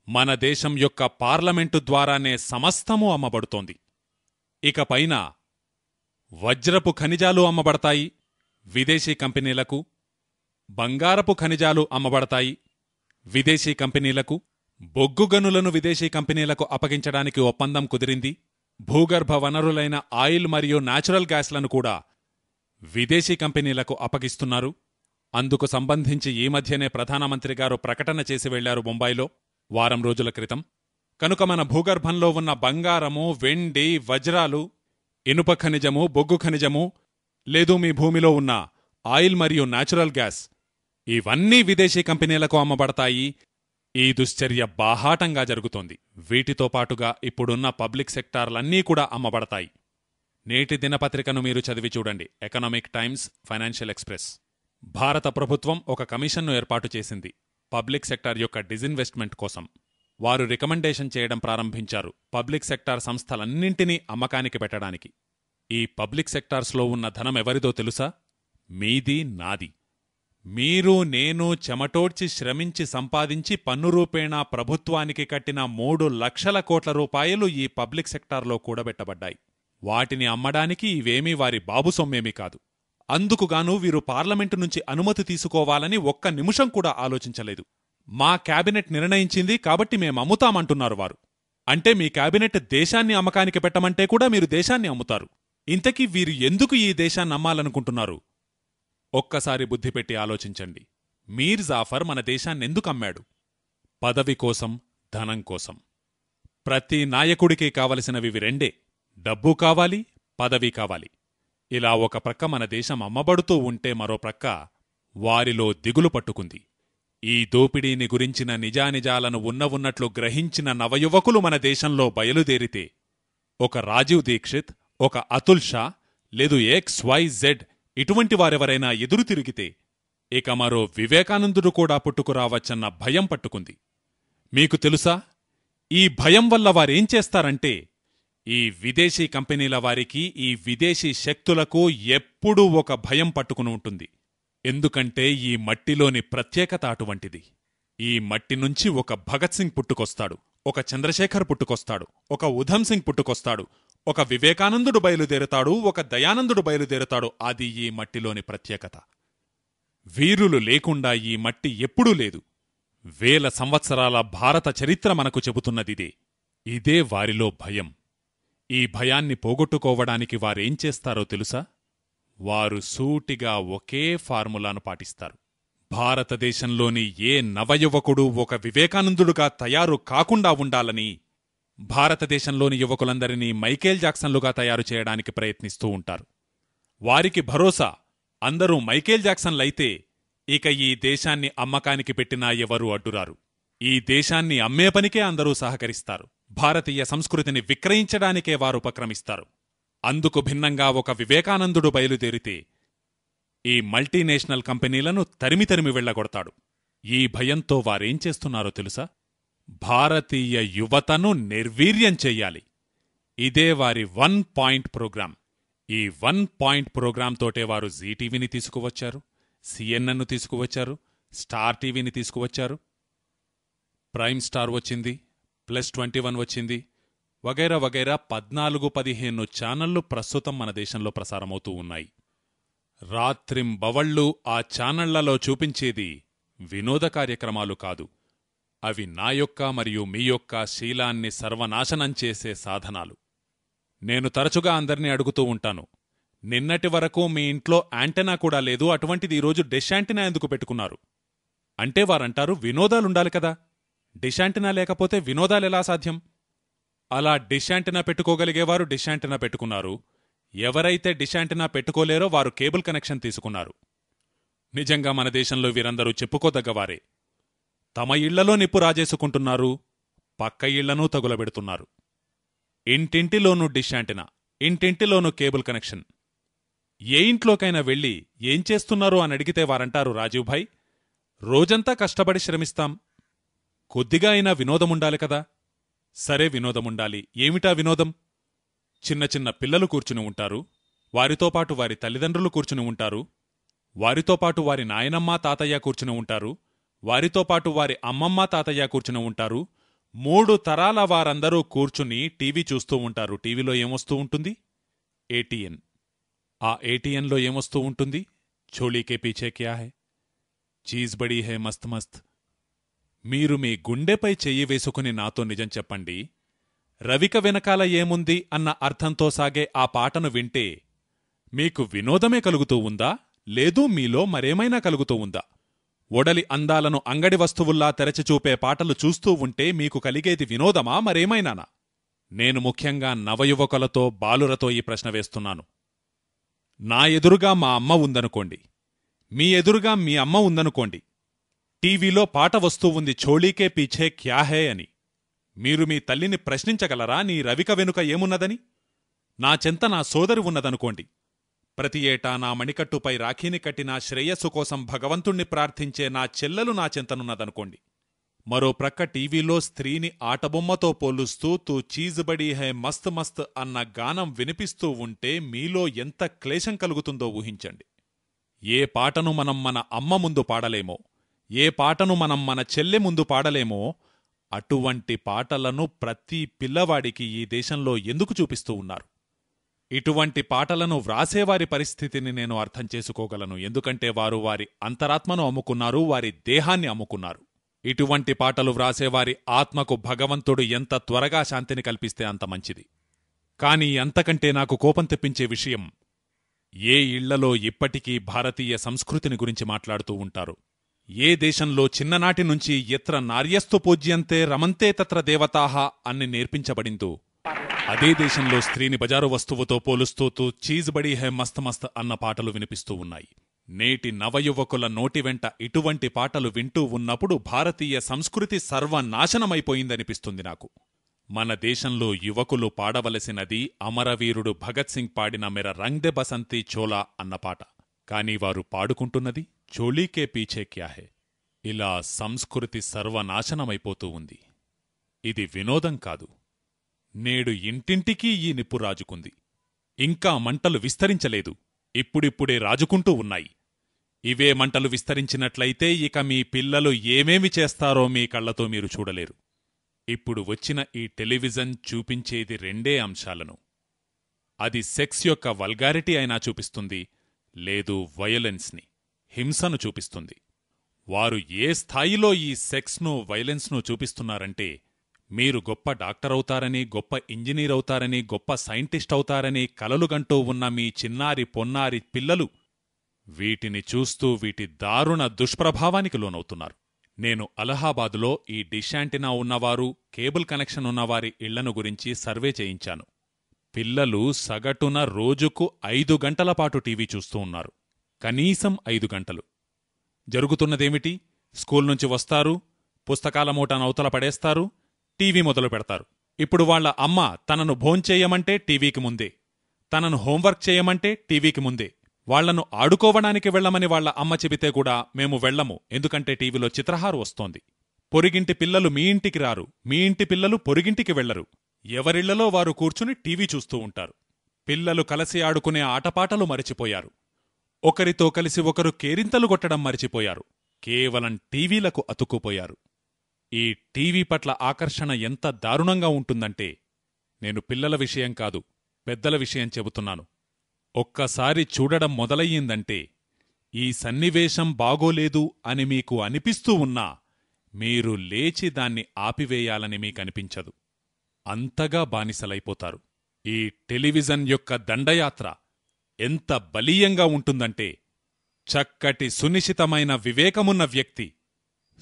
మన దేశం యొక్క పార్లమెంటు ద్వారానే సమస్తమూ అమ్మబడుతోంది. ఇకపైన వజ్రపు ఖనిజాలు అమ్మబడతాయి విదేశీ కంపెనీలకు, బంగారపు ఖనిజాలు అమ్మబడతాయి విదేశీ కంపెనీలకు, బొగ్గు గనులను విదేశీ కంపెనీలకు అప్పగించడానికి ఒప్పందం కుదిరింది. భూగర్భ వనరులైన ఆయిల్ మరియు న్యాచురల్ గ్యాస్లను కూడా విదేశీ కంపెనీలకు అప్పగిస్తున్నారు. అందుకు సంబంధించి ఈ మధ్యనే ప్రధానమంత్రి గారు ప్రకటన చేసి వెళ్లారు ముంబైలో వారం రోజుల క్రితం. కనుక మన భూగర్భంలో ఉన్న బంగారము, వెండి, వజ్రాలు, ఇనుప ఖనిజము, బొగ్గు ఖనిజము, లేదు మీ భూమిలో ఉన్న ఆయిల్ మరియు న్యాచురల్ గ్యాస్, ఇవన్నీ విదేశీ కంపెనీలకు అమ్మబడతాయి. ఈ దుశ్చర్య బాహాటంగా జరుగుతోంది. వీటితో పాటుగా ఇప్పుడున్న పబ్లిక్ సెక్టార్లన్నీ కూడా అమ్మబడతాయి. నేటి దినపత్రికను మీరు చదివి చూడండి, ఎకనామిక్ టైమ్స్, ఫైనాన్షియల్ ఎక్స్ప్రెస్. భారత ప్రభుత్వం ఒక కమిషన్ను ఏర్పాటు చేసింది పబ్లిక్ సెక్టార్ యొక్క డిజిన్వెస్ట్మెంట్ కోసం. వారు రికమెండేషన్ చేయడం ప్రారంభించారు పబ్లిక్ సెక్టార్ సంస్థలన్నింటినీ అమ్మకానికి పెట్టడానికి. ఈ పబ్లిక్ సెక్టార్స్లో ఉన్న ధనం ఎవరిదో తెలుసా? మీది, నాది. మీరు, నేను చెమటోడ్చి శ్రమించి సంపాదించి పన్ను రూపేణా ప్రభుత్వానికి కట్టిన 3 లక్షల కోట్ల రూపాయలు ఈ పబ్లిక్ సెక్టార్లో కూడబెట్టబడ్డాయి. వాటిని అమ్మడానికి ఇవేమీ వారి బాబు సొమ్మేమీ కాదు. అందుకుగాను వీరు పార్లమెంటు నుంచి అనుమతి తీసుకోవాలని ఒక్క నిమిషం కూడా ఆలోచించలేదు. మా క్యాబినెట్ నిర్ణయించింది కాబట్టి మేమమ్ముతామంటున్నారు వారు. అంటే మీ క్యాబినెట్ దేశాన్ని అమ్మకానికి పెట్టమంటే కూడా మీరు దేశాన్ని అమ్ముతారు. ఇంతకీ వీరు ఎందుకు ఈ దేశాన్ని అమ్మాలనుకుంటున్నారు? ఒక్కసారి బుద్ధిపెట్టి ఆలోచించండి. మీర్ జాఫర్ మన దేశాన్నెందుకమ్మాడు? పదవి కోసం, ధనం కోసం. ప్రతి నాయకుడికి కావలసినవి రెండే, డబ్బు కావాలి, పదవి కావాలి. ఇలా ఒక ప్రక్క మన దేశం అమ్మబడుతూ ఉంటే మరో ప్రక్క వారిలో దిగులు పట్టుకుంది. ఈ దోపిడీని గురించిన నిజానిజాలను ఉన్నట్లు గ్రహించిన నవయువకులు మన దేశంలో బయలుదేరితే, ఒక రాజీవ్ దీక్షిత్, ఒక అతుల్ షా, లేదు XYZ ఇటువంటి వారెవరైనా ఎదురు తిరిగితే ఇక మరో వివేకానందుడు కూడా పుట్టుకురావచ్చన్న భయం పట్టుకుంది. మీకు తెలుసా, ఈ భయం వల్ల వారేం చేస్తారంటే, ఈ విదేశీ కంపెనీల వారికి, ఈ విదేశీ శక్తులకు ఎప్పుడూ ఒక భయం పట్టుకుని ఉంటుంది. ఎందుకంటే ఈ మట్టిలోని ప్రత్యేకత అటువంటిది. ఈ మట్టి నుంచి ఒక భగత్ సింగ్ పుట్టుకొస్తాడు, ఒక చంద్రశేఖర్ పుట్టుకొస్తాడు, ఒక ఉధమ్ సింగ్ పుట్టుకొస్తాడు, ఒక వివేకానందుడు బయలుదేరుతాడు, ఒక దయానందుడు బయలుదేరుతాడు. అది ఈ మట్టిలోని ప్రత్యేకత. వీరులు లేకుండా ఈ మట్టి ఎప్పుడూ లేదు. 1000 సంవత్సరాల భారత చరిత్ర మనకు చెబుతున్నదిదే. ఇదే వారిలో భయం. ఈ భయాన్ని పోగొట్టుకోవడానికి వారేం చేస్తారో తెలుసా? వారు సూటిగా ఒకే ఫార్ములాను పాటిస్తారు. భారతదేశంలోని ఏ నవయువకుడు ఒక వివేకానందుడుగా తయారు కాకుండా ఉండాలని భారతదేశంలోని యువకులందరినీ మైకేల్ జాక్సన్లుగా తయారు చేయడానికి ప్రయత్నిస్తూ ఉంటారు. వారికి భరోసా, అందరూ మైకేల్ జాక్సన్లైతే ఇక ఈ దేశాన్ని అమ్మకానికి పెట్టినా ఎవరూ అడ్డురారు. ఈ దేశాన్ని అమ్మే పనికే అందరూ సహకరిస్తారు. భారతీయ సంస్కృతిని విక్రయించడానికే వారు ఉపక్రమిస్తారు. అందుకు భిన్నంగా ఒక వివేకానందుడు బయలుదేరితే ఈ మల్టీనేషనల్ కంపెనీలను తరిమి వెళ్లగొడతాడు. ఈ భయంతో వారేం చేస్తున్నారో తెలుసా? భారతీయ యువతను నిర్వీర్యం చెయ్యాలి. ఇదే వారి 1 పాయింట్ ప్రోగ్రాం. ఈ 1 పాయింట్ ప్రోగ్రాంతోటే వారు జీటీవీని తీసుకువచ్చారు, సిఎన్ఎన్ను తీసుకువచ్చారు, స్టార్ టీవీని తీసుకువచ్చారు, ప్రైమ్ స్టార్ వచ్చింది, +21 వచ్చింది, వగైరా వగైరా 14-15 ఛానళ్లు ప్రస్తుతం మన దేశంలో ప్రసారమవుతూ ఉన్నాయి. రాత్రింబవళ్లూ ఆ ఛానళ్లలో చూపించేది వినోద కార్యక్రమాలు కాదు. అవి నా యొక్క మరియు మీ యొక్క శీలాన్ని సర్వనాశనం చేసే సాధనాలు. నేను తరచుగా అందర్నీ అడుగుతూ ఉంటాను, నిన్నటి వరకు మీ ఇంట్లో యాంటెనా కూడా లేదు, అటువంటిది ఈరోజు డిష్ యాంటెనా ఎందుకు పెట్టుకున్నారు? అంటే వారంటారు, వినోదాలుండాలి కదా, డిష్ యాంటెనా లేకపోతే వినోదాలెలా సాధ్యం? అలా డిష్ యాంటెనా పెట్టుకోగలిగేవారు డిష్ యాంటెనా పెట్టుకున్నారు. ఎవరైతే డిష్ యాంటెనా పెట్టుకోలేరో వారు కేబుల్ కనెక్షన్ తీసుకున్నారు. నిజంగా మన దేశంలో వీరందరూ చెప్పుకోదగ్గవారే. తమ ఇళ్లలో నిప్పు రాజేసుకుంటున్నారు, పక్క ఇళ్లనూ తగులబెడుతున్నారు. ఇంటింటిలోనూ డిష్ యాంటెనా, ఇంటింటిలోనూ కేబుల్ కనెక్షన్. ఏ ఇంట్లోకైనా వెళ్ళి ఏం చేస్తున్నారు అని అడిగితే వారంటారు, రాజీవ్ భాయ్, రోజంతా కష్టపడి శ్రమిస్తాం, కొద్దిగా అయినా వినోదముండాలి కదా. సరే, వినోదముండాలి. ఏమిటా వినోదం? చిన్న చిన్న పిల్లలు కూర్చుని ఉంటారు, వారితో పాటు వారి తల్లిదండ్రులు కూర్చుని ఉంటారు, వారితో పాటు వారి నాయనమ్మ తాతయ్య కూర్చుని ఉంటారు, వారితో పాటు వారి అమ్మమ్మ తాతయ్య కూర్చుని ఉంటారు. 3 తరాల వారందరూ కూర్చుని టీవీ చూస్తూ ఉంటారు. టీవీలో ఏమొస్తూ ఉంటుంది? ఏటీఎన్. ఆ ఏటీఎన్లో ఏమొస్తూ ఉంటుంది? చోళీకే పీఛే క్యా హై, చీజ్ బడీ హై మస్త్ మస్త్. మీరు మీ గుండెపై చెయ్యి వేసుకుని నాతో నిజం చెప్పండి, రవిక వెనకాల ఏముంది అన్న అర్థంతో సాగే ఆ పాటను వింటే మీకు వినోదమే కలుగుతూ ఉందా, లేదు మీలో మరేమైనా కలుగుతూ ఉందా? ఒడలి అందాలను అంగడి వస్తువుల్లా తెరచిచూపే పాటలు చూస్తూ ఉంటే మీకు కలిగేది వినోదమా, మరేమైనానా? నేను ముఖ్యంగా నవయువకులతో, బాలురతో ఈ ప్రశ్న వేస్తున్నాను. నా ఎదురుగా మా అమ్మ ఉందనుకోండి, మీ ఎదురుగా మీ అమ్మ ఉందనుకోండి, టీవీలో పాట వస్తూ ఉంది, చోళీకే పీఛే క్యా హై అని. మీరు మీ తల్లిని ప్రశ్నించగలరా, నీ రవిక వెనుక ఏమున్నదని? నా చెంత నా సోదరి ఉన్నదనుకోండి, ప్రతి ఏటా నా మణికట్టుపై రాఖీని కట్టి నా శ్రేయస్సు కోసం భగవంతుణ్ణి ప్రార్థించే నా చెల్లెలు నా చెంతనున్నదనుకోండి, మరో ప్రక్క టీవీలో స్త్రీని ఆటబొమ్మతో పోలుస్తూ తూ చీజ్ బడీ హై మస్త్ మస్త్ అన్న గానం వినిపిస్తూ ఉంటే మీలో ఎంత క్లేశం కలుగుతుందో ఊహించండి. ఏ పాటను మనం మన అమ్మ ముందు పాడలేమో, ఏ పాటను మనం మన చెల్లె ముందు పాడలేమో, అటువంటి పాటలను ప్రతి పిల్లవాడికి ఈ దేశంలో ఎందుకు చూపిస్తూ ఉన్నారు? ఇటువంటి పాటలను వ్రాసేవారి పరిస్థితిని నేను అర్థం చేసుకోగలను. ఎందుకంటే వారు వారి అంతరాత్మను అమ్ముకున్నారు, వారి దేహాన్ని అమ్ముకున్నారు. ఇటువంటి పాటలు వ్రాసేవారి ఆత్మకు భగవంతుడు ఎంత త్వరగా శాంతిని కల్పిస్తే అంత మంచిది. కాని అంతకంటే నాకు కోపం తెప్పించే విషయం, ఏ ఇళ్లలో ఇప్పటికీ భారతీయ సంస్కృతిని గురించి మాట్లాడుతూ ఉంటారు. ఏ దేశంలో చిన్ననాటి నుంచి ఎత్ర నార్యస్తు పూజ్యంతే రమంతే తత్ర దేవతాహ అని నేర్పించబడిందో, అదే దేశంలో స్త్రీని బజారు వస్తువుతో పోలుస్తూ తూ చీజ్ బడీ హై మస్త్ మస్త్ అన్న పాటలు వినిపిస్తూ ఉన్నాయి. నేటి నవయువకుల నోటి వెంట ఇటువంటి పాటలు వింటూ ఉన్నప్పుడు భారతీయ సంస్కృతి సర్వనాశనమైపోయిందనిపిస్తుంది నాకు. మన దేశంలో యువకులు పాడవలసినది అమరవీరుడు భగత్ సింగ్ పాడిన మెర రంగ్ దే బసంతీ చోలా అన్న పాట. కాని వారు పాడుకుంటున్నది చోళీకే పీఛే క్యా హై. ఇలా సంస్కృతి సర్వనాశనమైపోతూ ఉంది. ఇది వినోదం కాదు. నేడు ఇంటింటికీ ఈ నిప్పు రాజుకుంది. ఇంకా మంటలు విస్తరించలేదు, ఇప్పుడిప్పుడే రాజుకుంటూ ఉన్నాయి. ఇవే మంటలు విస్తరించినట్లయితే ఇక మీ పిల్లలు ఏమేమి చేస్తారో మీ కళ్లతో మీరు చూడలేరు. ఇప్పుడు వచ్చిన ఈ టెలివిజన్ చూపించేది 2 అంశాలను. అది సెక్స్ యొక్క వల్గారిటీ అయినా చూపిస్తుంది, లేదు వయలెన్స్ని, హింసను చూపిస్తుంది. వారు ఏ స్థాయిలో ఈ సెక్స్ను, వైలెన్స్ను చూపిస్తున్నారంటే, మీరు గొప్ప డాక్టరవుతారని, గొప్ప ఇంజనీరవుతారని, గొప్ప సైంటిస్టవుతారని కలలుగంటూ ఉన్న మీ చిన్నారి పొన్నారి పిల్లలు వీటిని చూస్తూ వీటి దారుణ దుష్ప్రభావానికి లోనవుతున్నారు. నేను అలహాబాదులో ఈ డిష్ యాంటెనా ఉన్నవారు, కేబుల్ కనెక్షన్ ఉన్నవారి ఇళ్లను గురించి సర్వే చేయించాను. పిల్లలు సగటున రోజుకు 5 గంటల పాటు టీవీ చూస్తూ ఉన్నారు. కనీసం 5 గంటలు. జరుగుతున్నదేమిటి? స్కూల్ నుంచి వస్తారు, పుస్తకాల మూటను అవతల పడేస్తారు, టీవీ మొదలు పెడతారు. ఇప్పుడు వాళ్ల అమ్మ తనను భోంచేయమంటే టీవీకి ముందే, తనను హోంవర్క్ చేయమంటే టీవీకి ముందే, వాళ్లను ఆడుకోవడానికి వెళ్లమని వాళ్ల అమ్మ చెబితే కూడా మేము వెళ్లము, ఎందుకంటే టీవీలో చిత్రహారు వస్తోంది. పొరిగింటి పిల్లలు మీ ఇంటికి రారు, మీ ఇంటి పిల్లలు పొరిగింటికి వెళ్లరు. ఎవరిళ్లలో వారు కూర్చుని టీవీ చూస్తూ ఉంటారు. పిల్లలు కలసి ఆడుకునే ఆటపాటలు మరిచిపోయారు. ఒకరితో కలిసి ఒకరు కేరింతలు కొట్టడం మరిచిపోయారు. కేవలం టీవీలకు అతుక్కుపోయారు. ఈ టీవీ పట్ల ఆకర్షణ ఎంత దారుణంగా ఉంటుందంటే, నేను పిల్లల విషయం కాదు, పెద్దల విషయం చెబుతున్నాను. ఒక్కసారి చూడడం మొదలయ్యిందంటే ఈ సన్నివేశం బాగోలేదు అని మీకు అనిపిస్తూ ఉన్నా మీరు లేచి దాన్ని ఆపివేయాలని మీకనిపించదు. అంతగా బానిసలైపోతారు. ఈ టెలివిజన్ యొక్క దండయాత్ర ఎంత బలీయంగా ఉంటుందంటే, చక్కటి సునిశితమైన వివేకమున్న వ్యక్తి,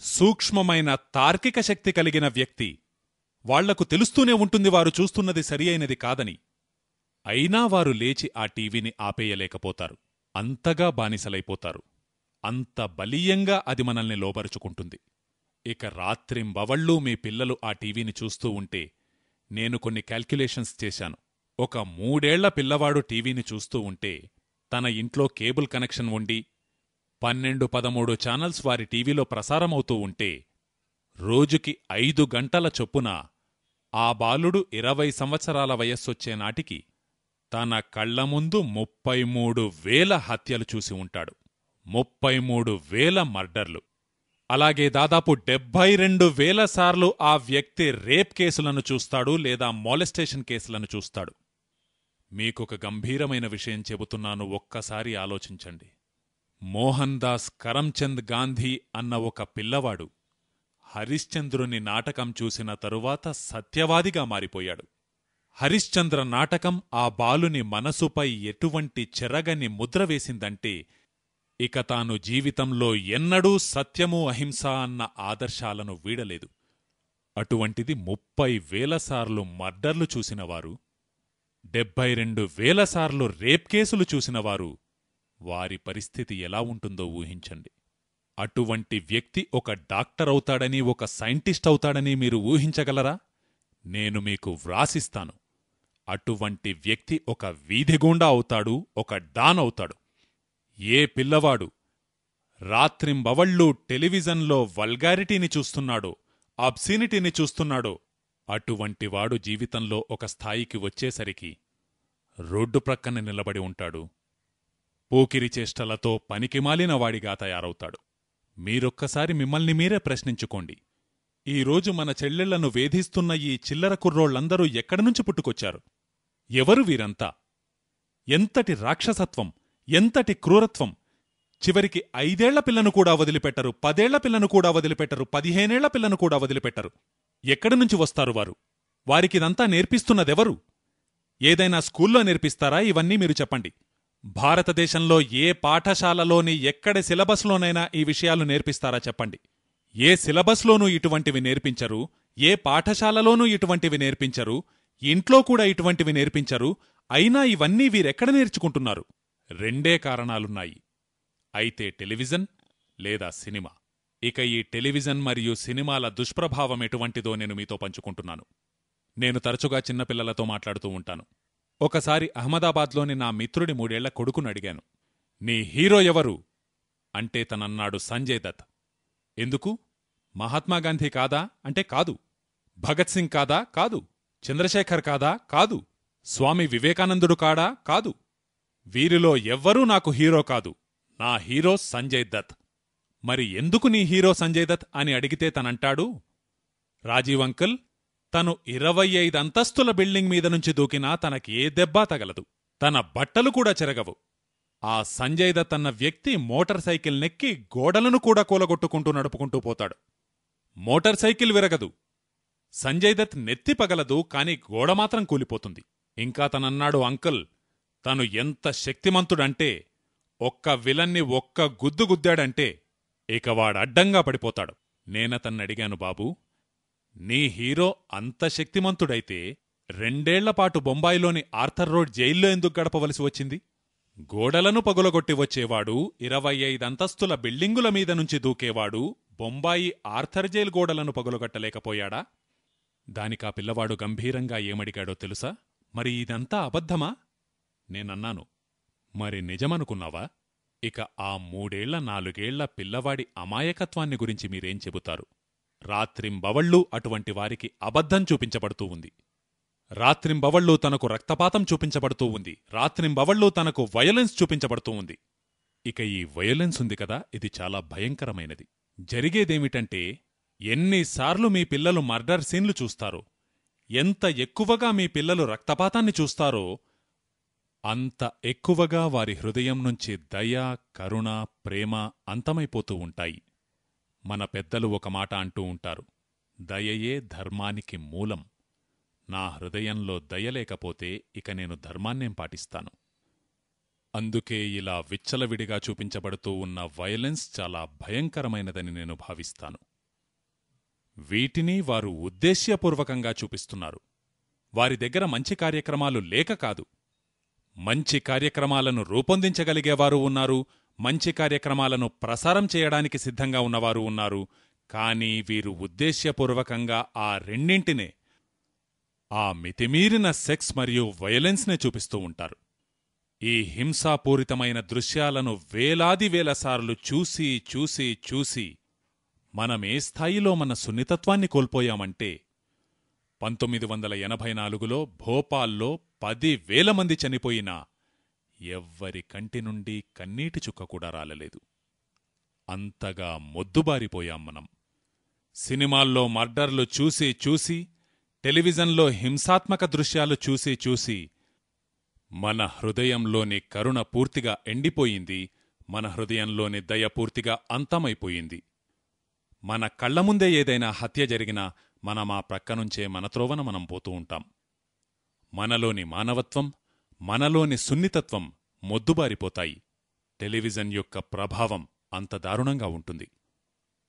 సూక్ష్మమైన తార్కిక శక్తి కలిగిన వ్యక్తి, వాళ్లకు తెలుస్తూనే ఉంటుంది వారు చూస్తున్నది సరి అయినది కాదని. అయినా వారు లేచి ఆ టీవీని ఆపేయలేకపోతారు. అంతగా బానిసలైపోతారు. అంత బలీయంగా అది మనల్ని లోబరుచుకుంటుంది. ఇక రాత్రింబవళ్ళూ మీ పిల్లలు ఆ టీవీని చూస్తూ ఉంటే నేను కొన్ని క్యాల్క్యులేషన్స్ చేశాను. ఒక 3 ఏళ్ల పిల్లవాడు టీవీని చూస్తూ ఉంటే తన ఇంట్లో కేబుల్ కనెక్షన్ ఉండి 12-13 ఛానల్స్ వారి టీవీలో ప్రసారమవుతూ ఉంటే రోజుకి 5 గంటల చొప్పున ఆ బాలుడు 20 సంవత్సరాల వయస్సొచ్చే నాటికి తన కళ్లముందు 33,000 హత్యలు చూసి ఉంటాడు. 33,000 మర్డర్లు. అలాగే దాదాపు 72,000 సార్లు ఆ వ్యక్తి రేప్ కేసులను చూస్తాడు లేదా మాలెస్టేషన్ కేసులను చూస్తాడు. మీకొక గంభీరమైన విషయం చెబుతున్నాను, ఒక్కసారి ఆలోచించండి. మోహన్ దాస్ కరమ్చంద్ గాంధీ అన్న ఒక పిల్లవాడు హరిశ్చంద్రుని నాటకం చూసిన తరువాత సత్యవాదిగా మారిపోయాడు. హరిశ్చంద్ర నాటకం ఆ బాలుని మనసుపై ఎటువంటి చెరగని ముద్ర వేసిందంటే ఇక తాను జీవితంలో ఎన్నడూ సత్యము అహింస అన్న ఆదర్శాలను వీడలేదు. అటువంటిది 30,000 సార్లు మర్డర్లు చూసినవారు, 72,000 సార్లు రేప్ కేసులు చూసినవారు, వారి పరిస్థితి ఎలా ఉంటుందో ఊహించండి. అటువంటి వ్యక్తి ఒక డాక్టరవుతాడని, ఒక సైంటిస్ట్ అవుతాడని మీరు ఊహించగలరా? నేను మీకు వ్రాసిస్తాను. అటువంటి వ్యక్తి ఒక వీధిగూండా అవుతాడు, ఒక డాన్ అవుతాడు. ఏ పిల్లవాడు రాత్రింబవళ్ళూ టెలివిజన్లో వల్గారిటీని చూస్తున్నాడో, అబ్సీనిటీని చూస్తున్నాడో అటువంటివాడు జీవితంలో ఒక స్థాయికి వచ్చేసరికి రోడ్డు ప్రక్కన నిలబడి ఉంటాడు. పోకిరి చేష్టలతో పనికిమాలినవాడిగా తయారవుతాడు. మీరొక్కసారి మిమ్మల్ని మీరే ప్రశ్నించుకోండి. ఈరోజు మన చెల్లెళ్లను వేధిస్తున్న ఈ చిల్లర కుర్రోళ్లందరూ ఎక్కడినుంచి పుట్టుకొచ్చారు? ఎవరు వీరంతా? ఎంతటి రాక్షసత్వం, ఎంతటి క్రూరత్వం! చివరికి 5 ఏళ్ల పిల్లను కూడా వదిలిపెట్టరు, 10 ఏళ్ల పిల్లను కూడా వదిలిపెట్టరు, 15 ఏళ్ల పిల్లను కూడా వదిలిపెట్టరు. ఎక్కడినుంచి వస్తారు వారు? వారికిదంతా నేర్పిస్తున్నదెవరు? ఏదైనా స్కూల్లో నేర్పిస్తారా ఇవన్నీ? మీరు చెప్పండి. భారతదేశంలో ఏ పాఠశాలలోని ఎక్కడి సిలబస్లోనైనా ఈ విషయాలు నేర్పిస్తారా చెప్పండి. ఏ సిలబస్లోనూ ఇటువంటివి నేర్పించరు, ఏ పాఠశాలలోనూ ఇటువంటివి నేర్పించరు, ఇంట్లో కూడా ఇటువంటివి నేర్పించరు. అయినా ఇవన్నీ వీరెక్కడ నేర్చుకుంటున్నారు? 2 కారణాలున్నాయి. అయితే టెలివిజన్ లేదా సినిమా. ఇక ఈ టెలివిజన్ మరియు సినిమాల దుష్ప్రభావం ఎటువంటిదో నేను మీతో పంచుకుంటున్నాను. నేను తరచుగా చిన్నపిల్లలతో మాట్లాడుతూ ఉంటాను. ఒకసారి అహ్మదాబాద్లోని నా మిత్రుడి 3 ఏళ్ల కొడుకును అడిగాను, నీ హీరో ఎవరు అంటే తనన్నాడు సంజయ్ దత్. ఎందుకు? మహాత్మాగాంధీ కాదా అంటే కాదు. భగత్ సింగ్ కాదా? కాదు. చంద్రశేఖర్ కాదా? కాదు. స్వామి వివేకానందుడు కాడా? కాదు. వీరిలో ఎవ్వరూ నాకు హీరో కాదు. నా హీరో సంజయ్ దత్. మరి ఎందుకు నీ హీరో సంజయ్ దత్ అని అడిగితే తనంటాడు, రాజీవ్ అంకుల్, తను 25 అంతస్తుల బిల్డింగ్ మీద నుంచి దూకినా తనకి ఏ దెబ్బా తగలదు, తన బట్టలు కూడా చెరగవు. ఆ సంజయ్ దత్ అన్న వ్యక్తి మోటార్ సైకిల్ నెక్కి గోడలను కూడా కూలగొట్టుకుంటూ నడుపుకుంటూ పోతాడు. మోటార్ సైకిల్ విరగదు, సంజయ్ దత్ నెత్తి పగలదు, కాని గోడ మాత్రం కూలిపోతుంది. ఇంకా తనన్నాడు, అంకుల్, తను ఎంత శక్తిమంతుడంటే ఒక్క విలన్ని ఒక్క గుద్దు గుద్దాడంటే ఇక వాడడ్డంగా పడిపోతాడు. నేనతన్నడిగాను, బాబూ, నీ హీరో అంత శక్తిమంతుడైతే 2 ఏళ్లపాటు బొంబాయిలోని ఆర్థర్ రోడ్ జైల్లో ఎందుకు గడపవలసి వచ్చింది? గోడలను పగులగొట్టి వచ్చేవాడు, 25 అంతస్తుల బిల్డింగుల మీద నుంచి దూకేవాడు బొంబాయి ఆర్థర్ జైలు గోడలను పగులగొట్టలేకపోయాడా? దానికా పిల్లవాడు గంభీరంగా ఏమడిగాడో తెలుసా? మరి ఇదంతా అబద్ధమా? నేనన్నాను, మరి నిజమనుకున్నావా? ఇక ఆ 3 4 పిల్లవాడి అమాయకత్వాన్ని గురించి మీరేం చెబుతారు? రాత్రింబవళ్ళూ అటువంటి వారికి అబద్ధం చూపించబడుతూ ఉంది. రాత్రింబవళ్ళూ తనకు రక్తపాతం చూపించబడుతూ ఉంది. రాత్రింబవళ్ళూ తనకు వయలెన్స్ చూపించబడుతూ ఉంది. ఇక ఈ వయలెన్స్ ఉంది కదా, ఇది చాలా భయంకరమైనది. జరిగేదేమిటంటే, ఎన్నిసార్లు మీ పిల్లలు మర్డర్ సీన్లు చూస్తారో, ఎంత ఎక్కువగా మీ పిల్లలు రక్తపాతాన్ని చూస్తారో, అంత ఎక్కువగా వారి హృదయం నుంచి దయ, కరుణ, ప్రేమ అంతమైపోతూ ఉంటాయి. మన పెద్దలు ఒక మాట అంటూ ఉంటారు, దయయే ధర్మానికి మూలం. నా హృదయంలో దయలేకపోతే ఇక నేను ధర్మాన్నేం పాటిస్తాను? అందుకే ఇలా విచ్చలవిడిగా చూపించబడుతూ ఉన్న వయలెన్స్ చాలా భయంకరమైనదని నేను భావిస్తాను. వీటిని వారు ఉద్దేశ్యపూర్వకంగా చూపిస్తున్నారు. వారి దగ్గర మంచి కార్యక్రమాలు లేక కాదు. మంచి కార్యక్రమాలను రూపొందించగలిగేవారు ఉన్నారు, మంచి కార్యక్రమాలను ప్రసారం చేయడానికి సిద్ధంగా ఉన్నవారు ఉన్నారు. కానీ వీరు ఉద్దేశ్యపూర్వకంగా ఆ రెండింటినే, ఆ మితిమీరిన సెక్స్ మరియు వయలెన్స్నే చూపిస్తూ ఉంటారు. ఈ హింసాపూరితమైన దృశ్యాలను వేలాదివేలసార్లు చూసి చూసి చూసి మనమే స్థాయిలో మన సున్నితత్వాన్ని కోల్పోయామంటే, 1984లో భోపాల్లో 10,000 మంది చనిపోయినా ఎవ్వరి కంటి నుండి కన్నీటి చుక్క కూడా రాలలేదు. అంతగా మొద్దుబారిపోయాం మనం. సినిమాల్లో మర్డర్లు చూసి చూసి, టెలివిజన్లో హింసాత్మక దృశ్యాలు చూసి చూసి మన హృదయంలోని కరుణ పూర్తిగా ఎండిపోయింది. మన హృదయంలోని దయ పూర్తిగా అంతమైపోయింది. మన కళ్లముందే ఏదైనా హత్య జరిగినా మనమా ప్రక్కనుంచే మనత్రోవన మనం పోతూ ఉంటాం. మనలోని మానవత్వం, మనలోని సున్నితత్వం మొద్దుబారిపోతాయి. టెలివిజన్ యొక్క ప్రభావం అంత దారుణంగా ఉంటుంది.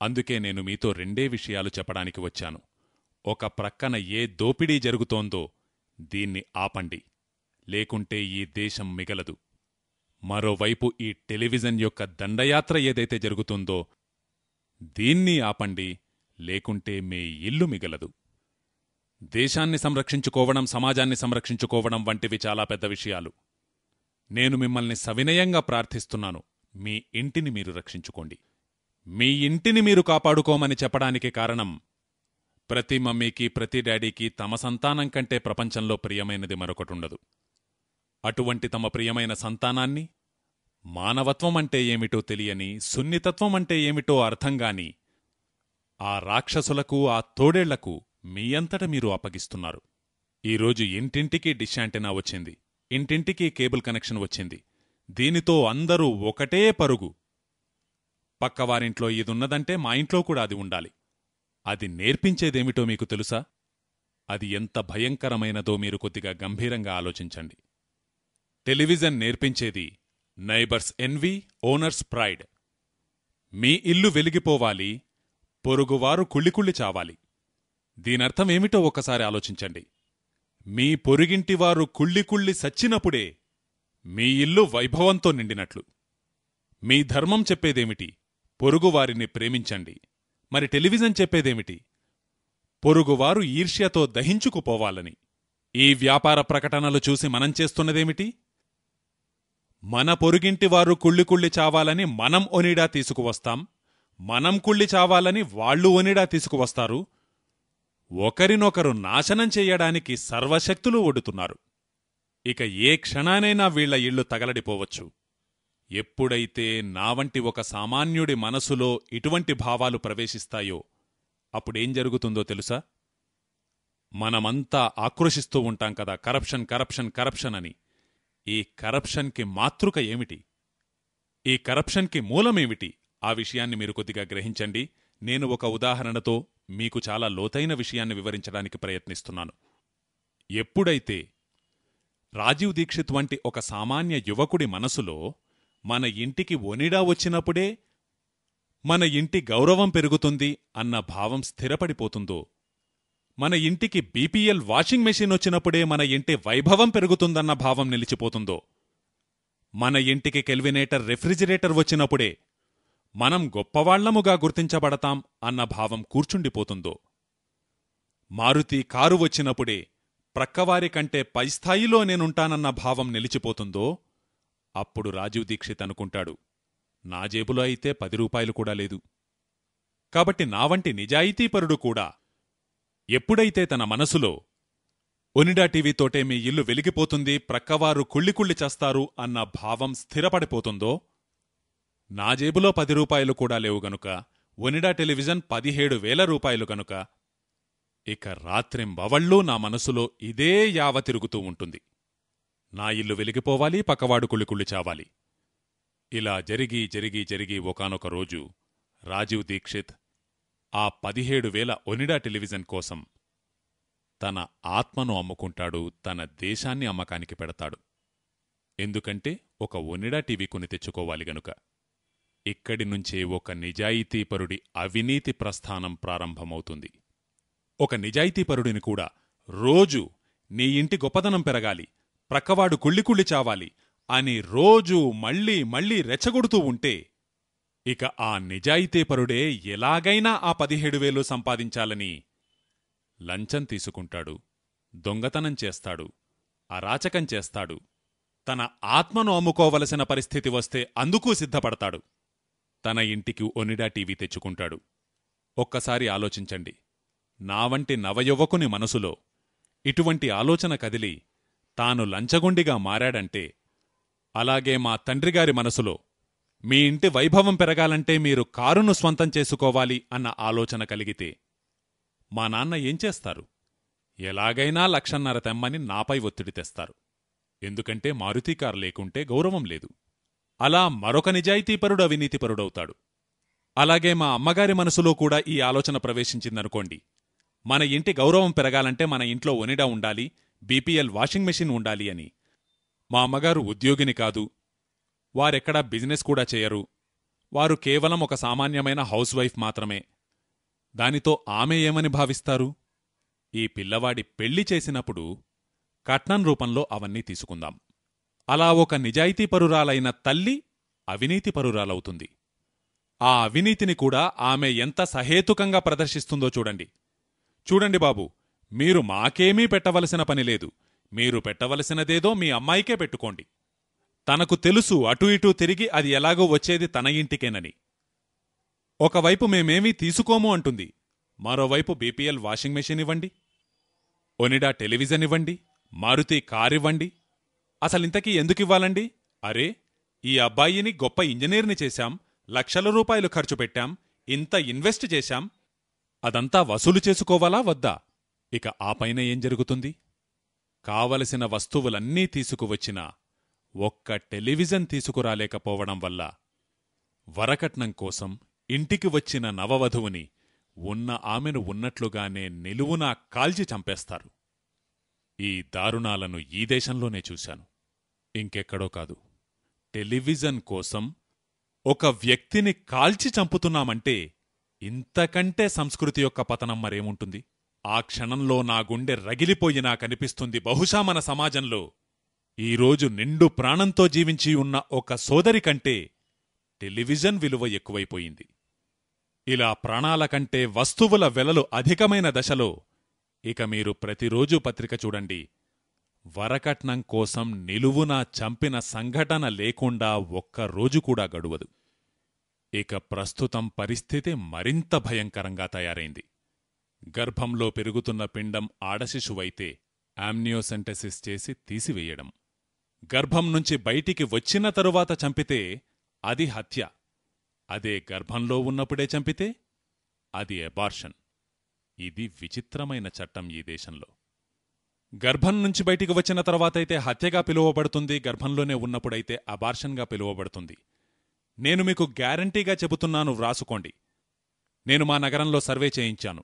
అందుకే నేను మీతో 2 విషయాలు చెప్పడానికి వచ్చాను. ఒక ప్రక్కన ఏ దోపిడీ జరుగుతోందో దీన్ని ఆపండి, లేకుంటే ఈ దేశం మిగలదు. మరోవైపు ఈ టెలివిజన్ యొక్క దండయాత్ర ఏదైతే జరుగుతుందో దీన్ని ఆపండి, లేకుంటే మీ ఇల్లు మిగలదు. దేశాన్ని సంరక్షించుకోవడం, సమాజాన్ని సంరక్షించుకోవడం వంటివి చాలా పెద్ద విషయాలు. నేను మిమ్మల్ని సవినయంగా ప్రార్థిస్తున్నాను, మీ ఇంటిని మీరు రక్షించుకోండి. మీ ఇంటిని మీరు కాపాడుకోమని చెప్పడానికి కారణం, ప్రతి మమ్మీకి, ప్రతి డాడీకి తమ సంతానం కంటే ప్రపంచంలో ప్రియమైనది మరొకటుండదు. అటువంటి తమ ప్రియమైన సంతానాన్ని, మానవత్వం అంటే ఏమిటో తెలియని, సున్నితత్వం అంటే ఏమిటో అర్థంగాని ఆ రాక్షసులకు, ఆ తోడేళ్లకు మీ అంతట మీరు అప్పగిస్తున్నారు. ఈరోజు ఇంటింటికి డిష్ యాంటెనా వచ్చింది, ఇంటింటికి కేబుల్ కనెక్షన్ వచ్చింది. దీనితో అందరూ ఒకటే పరుగు. పక్కవారింట్లో ఇదున్నదంటే మా ఇంట్లో కూడా అది ఉండాలి. అది నేర్పించేదేమిటో మీకు తెలుసా? అది ఎంత భయంకరమైనదో మీరు కొద్దిగా గంభీరంగా ఆలోచించండి. టెలివిజన్ నేర్పించేది నైబర్స్ ఎన్వీ, ఓనర్స్ ప్రైడ్. మీ ఇల్లు వెలిగిపోవాలి, పొరుగువారు కుళ్ళికుళ్ళి చావాలి. దీనర్థమేమిటో ఒక్కసారి ఆలోచించండి. మీ పొరుగింటివారు కుళ్ళికుళ్ళి సచ్చినప్పుడే మీ ఇల్లు వైభవంతో నిండినట్లు. మీ ధర్మం చెప్పేదేమిటి? పొరుగువారిని ప్రేమించండి. మరి టెలివిజన్ చెప్పేదేమిటి? పొరుగువారు ఈర్ష్యతో దహించుకుపోవాలని. ఈ వ్యాపార ప్రకటనలు చూసి మనం చేస్తున్నదేమిటి? మన పొరుగింటివారు కుళ్ళికుళ్ళి చావాలని మనం ఒనిడా తీసుకువస్తాం, మనం కుళ్ళి చావాలని వాళ్లు ఒనిడా తీసుకువస్తారు. ఒకరినొకరు నాశనం చెయ్యడానికి సర్వశక్తులు ఒడ్డుతున్నారు. ఇక ఏ క్షణానైనా వీళ్ల ఇళ్లు తగలడిపోవచ్చు. ఎప్పుడైతే నావంటి ఒక సామాన్యుడి మనసులో ఇటువంటి భావాలు ప్రవేశిస్తాయో అప్పుడేం జరుగుతుందో తెలుసా? మనమంతా ఆక్రోశిస్తూ ఉంటాం కదా, కరప్షన్, కరప్షన్, కరప్షన్ అని. ఈ కరప్షన్కి మాతృక ఏమిటి? ఈ కరప్షన్కి మూలమేమిటి? ఆ విషయాన్ని మీరు కొద్దిగా గ్రహించండి. నేను ఒక ఉదాహరణతో మీకు చాలా లోతైన విషయాన్ని వివరించడానికి ప్రయత్నిస్తున్నాను. ఎప్పుడైతే రాజీవ్ దీక్షిత్ వంటి ఒక సామాన్య యువకుడి మనసులో మన ఇంటికి ఒనిడా వచ్చినప్పుడే మన ఇంటి గౌరవం పెరుగుతుంది అన్న భావం స్థిరపడిపోతుందో, మన ఇంటికి బీపీఎల్ వాషింగ్ మెషిన్ వచ్చినప్పుడే మన ఇంటి వైభవం పెరుగుతుందన్న భావం నిలిచిపోతుందో, మన ఇంటికి కెల్వినేటర్, రెఫ్రిజిరేటర్ వచ్చినప్పుడే మనం గొప్పవాళ్లముగా గుర్తించబడతాం అన్న భావం కూర్చుండిపోతుందో, మారుతి కారు వచ్చినప్పుడే ప్రక్కవారి కంటే పైస్థాయిలో నేనుంటానన్న భావం నిలిచిపోతుందో, అప్పుడు రాజీవ్ దీక్షిత్ అనుకుంటాడు, నా జేబులో అయితే 10 రూపాయలు కూడా లేదు. కాబట్టి నా వంటి నిజాయితీపరుడు కూడా ఎప్పుడైతే తన మనసులో ఒనిడా టీవీతోటే మీ ఇల్లు వెలిగిపోతుంది, ప్రక్కవారు కుళ్ళికుళ్ళి చేస్తారు అన్న భావం స్థిరపడిపోతుందో, నా జేబులో 10 రూపాయలు కూడా లేవు గనుక, ఒనిడా టెలివిజన్ 17,000 రూపాయలు గనుక, ఇక రాత్రింబవళ్ళూ నా మనసులో ఇదే యావ తిరుగుతూ ఉంటుంది. నా ఇల్లు వెలిగిపోవాలి, పక్కవాడు కుళ్ళికుళ్ళి చావాలి. ఇలా జరిగి జరిగి జరిగి ఒకానొక రోజు రాజీవ్ దీక్షిత్ ఆ 17,000 ఒనిడా టెలివిజన్ కోసం తన ఆత్మను అమ్ముకుంటాడు, తన దేశాన్ని అమ్మకానికి పెడతాడు. ఎందుకంటే ఒక ఒనిడా టీవీ కొని తెచ్చుకోవాలి గనుక. ఇక్కడి నుంచే ఒక నిజాయితీపరుడి అవినీతి ప్రస్థానం ప్రారంభమవుతుంది. ఒక నిజాయితీపరుడిని కూడా రోజూ నీ ఇంటి గొప్పదనం పెరగాలి, ప్రక్కవాడు కుళ్ళికుళ్ళి చావాలి అని రోజూ మళ్ళీ మళ్ళీ రెచ్చగొడుతూ ఉంటే, ఇక ఆ నిజాయితీపరుడే ఎలాగైనా ఆ 17,000 సంపాదించాలని లంచం తీసుకుంటాడు, దొంగతనం చేస్తాడు, అరాచకం చేస్తాడు, తన ఆత్మను అమ్ముకోవలసిన పరిస్థితి వస్తే అందుకూ సిద్ధపడతాడు. తన ఇంటికి ఒనిడా టీవీ తెచ్చుకుంటాడు. ఒక్కసారి ఆలోచించండి, నా వంటి నవయువకుని మనసులో ఇటువంటి ఆలోచన కదిలి తాను లంచగొండిగా మారాడంటే, అలాగే మా తండ్రిగారి మనసులో మీ ఇంటి వైభవం పెరగాలంటే మీరు కారును స్వంతం చేసుకోవాలి అన్న ఆలోచన కలిగితే, మా నాన్న ఏం చేస్తారు? ఎలాగైనా 1,50,000 తెమ్మని నాపై ఒత్తిడి తెస్తారు. ఎందుకంటే మారుతీ కారు లేకుంటే గౌరవం లేదు. అలా మరొక నిజాయితీపరుడు అవినీతిపరుడవుతాడు. అలాగే మా అమ్మగారి మనసులో కూడా ఈ ఆలోచన ప్రవేశించిందనుకోండి, మన ఇంటి గౌరవం పెరగాలంటే మన ఇంట్లో ఒనిడా ఉండాలి, బీపీఎల్ వాషింగ్ మెషిన్ ఉండాలి అని. మా అమ్మగారు ఉద్యోగిని కాదు, వారెక్కడా బిజినెస్ కూడా చేయరు, వారు కేవలం ఒక సామాన్యమైన హౌస్ వైఫ్ మాత్రమే. దానితో ఆమె ఏమని భావిస్తారు? ఈ పిల్లవాడి పెళ్లి చేసినప్పుడు కట్నం రూపంలో అవన్నీ తీసుకుందాం. అలా ఒక నిజాయితీపరురాలైన తల్లి అవినీతిపరురాలవుతుంది. ఆ అవినీతిని కూడా ఆమె ఎంత సహేతుకంగా ప్రదర్శిస్తుందో చూడండి. చూడండి బాబూ, మీరు మాకేమీ పెట్టవలసిన పనిలేదు, మీరు పెట్టవలసినదేదో మీ అమ్మాయికే పెట్టుకోండి. తనకు తెలుసు అటూ ఇటూ తిరిగి అది ఎలాగో వచ్చేది తన ఇంటికేనని. ఒకవైపు మేమేమీ తీసుకోము అంటుంది, మరోవైపు బీపీఎల్ వాషింగ్ మెషిన్ ఇవ్వండి, ఒనిడా టెలివిజన్ ఇవ్వండి, మారుతీ కారివ్వండి. అసలింతకీ ఎందుకివ్వాలండి? అరే, ఈ అబ్బాయిని గొప్ప ఇంజనీర్ని చేశాం, లక్షల రూపాయలు ఖర్చు పెట్టాం, ఇంత ఇన్వెస్ట్ చేశాం, అదంతా వసూలు చేసుకోవాలా వద్దా? ఇక ఆ పైన ఏం జరుగుతుంది? కావలసిన వస్తువులన్నీ తీసుకువచ్చినా ఒక్క టెలివిజన్ తీసుకురాలేకపోవడం వల్ల వరకట్నం కోసం ఇంటికి వచ్చిన నవవధువుని ఉన్న ఆమెను ఉన్నట్లుగానే నిలువునా కాల్చి చంపేస్తారు. ఈ దారుణాలను ఈ దేశంలోనే చూశాను, ఇంకెక్కడో కాదు. టెలివిజన్ కోసం ఒక వ్యక్తిని కాల్చి చంపుతున్నామంటే ఇంతకంటే సంస్కృతి యొక్క పతనం మరేముంటుంది? ఆ క్షణంలో నా గుండె రగిలిపోయినా కనిపిస్తుంది, బహుశా మన సమాజంలో ఈరోజు నిండు ప్రాణంతో జీవించి ఉన్న ఒక సోదరి కంటే టెలివిజన్ విలువ ఎక్కువైపోయింది. ఇలా ప్రాణాల కంటే వస్తువుల వెలలు అధికమైన దశలో ఇక మీరు ప్రతిరోజూ పత్రిక చూడండి, వరకట్నం కోసం నిలువునా చంపిన సంఘటన లేకుండా ఒక్కరోజు కూడా గడువదు. ఇక ప్రస్తుతం పరిస్థితి మరింత భయంకరంగా తయారైంది. గర్భంలో పెరుగుతున్న పిండం ఆడశిశువైతే ఆమ్నియోసెంటెసిస్ చేసి తీసివేయడం, గర్భం నుంచి బయటికి వచ్చిన తరువాత చంపితే అది హత్య, అదే గర్భంలో ఉన్నప్పుడే చంపితే అది ఎబార్షన్. ఇది విచిత్రమైన చట్టం ఈ దేశంలో. గర్భం నుంచి బయటికి వచ్చిన తర్వాతైతే హత్యగా పిలువబడుతుంది, గర్భంలోనే ఉన్నప్పుడైతే అబార్షన్గా పిలువబడుతుంది. నేను మీకు గ్యారంటీగా చెబుతున్నాను, వ్రాసుకోండి. నేను మా నగరంలో సర్వే చేయించాను.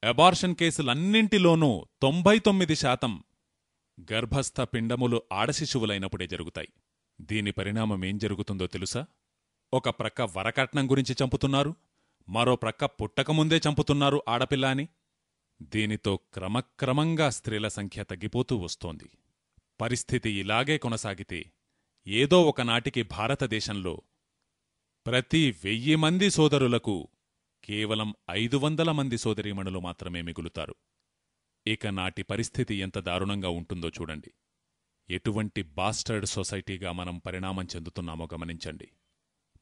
అబార్షన్ కేసులన్నింటిలోనూ 99% గర్భస్థ పిండములు ఆడశిశువులైనప్పుడే జరుగుతాయి. దీని పరిణామమేం జరుగుతుందో తెలుసా? ఒక ప్రక్క వరకట్నం గురించి చంపుతున్నారు, మరో ప్రక్క పుట్టకముందే చంపుతున్నారు ఆడపిల్ల అని. దీనితో క్రమక్రమంగా స్త్రీల సంఖ్య తగ్గిపోతూ వస్తోంది. పరిస్థితి ఇలాగే కొనసాగితే ఏదో ఒకనాటికి భారతదేశంలో ప్రతి 1000 మంది సోదరులకు కేవలం 500 మంది సోదరీమణులు మాత్రమే మిగులుతారు. ఇక నాటి పరిస్థితి ఎంత దారుణంగా ఉంటుందో చూడండి. ఎటువంటి బాస్టర్డ్ సొసైటీగా మనం పరిణామం చెందుతున్నామో గమనించండి.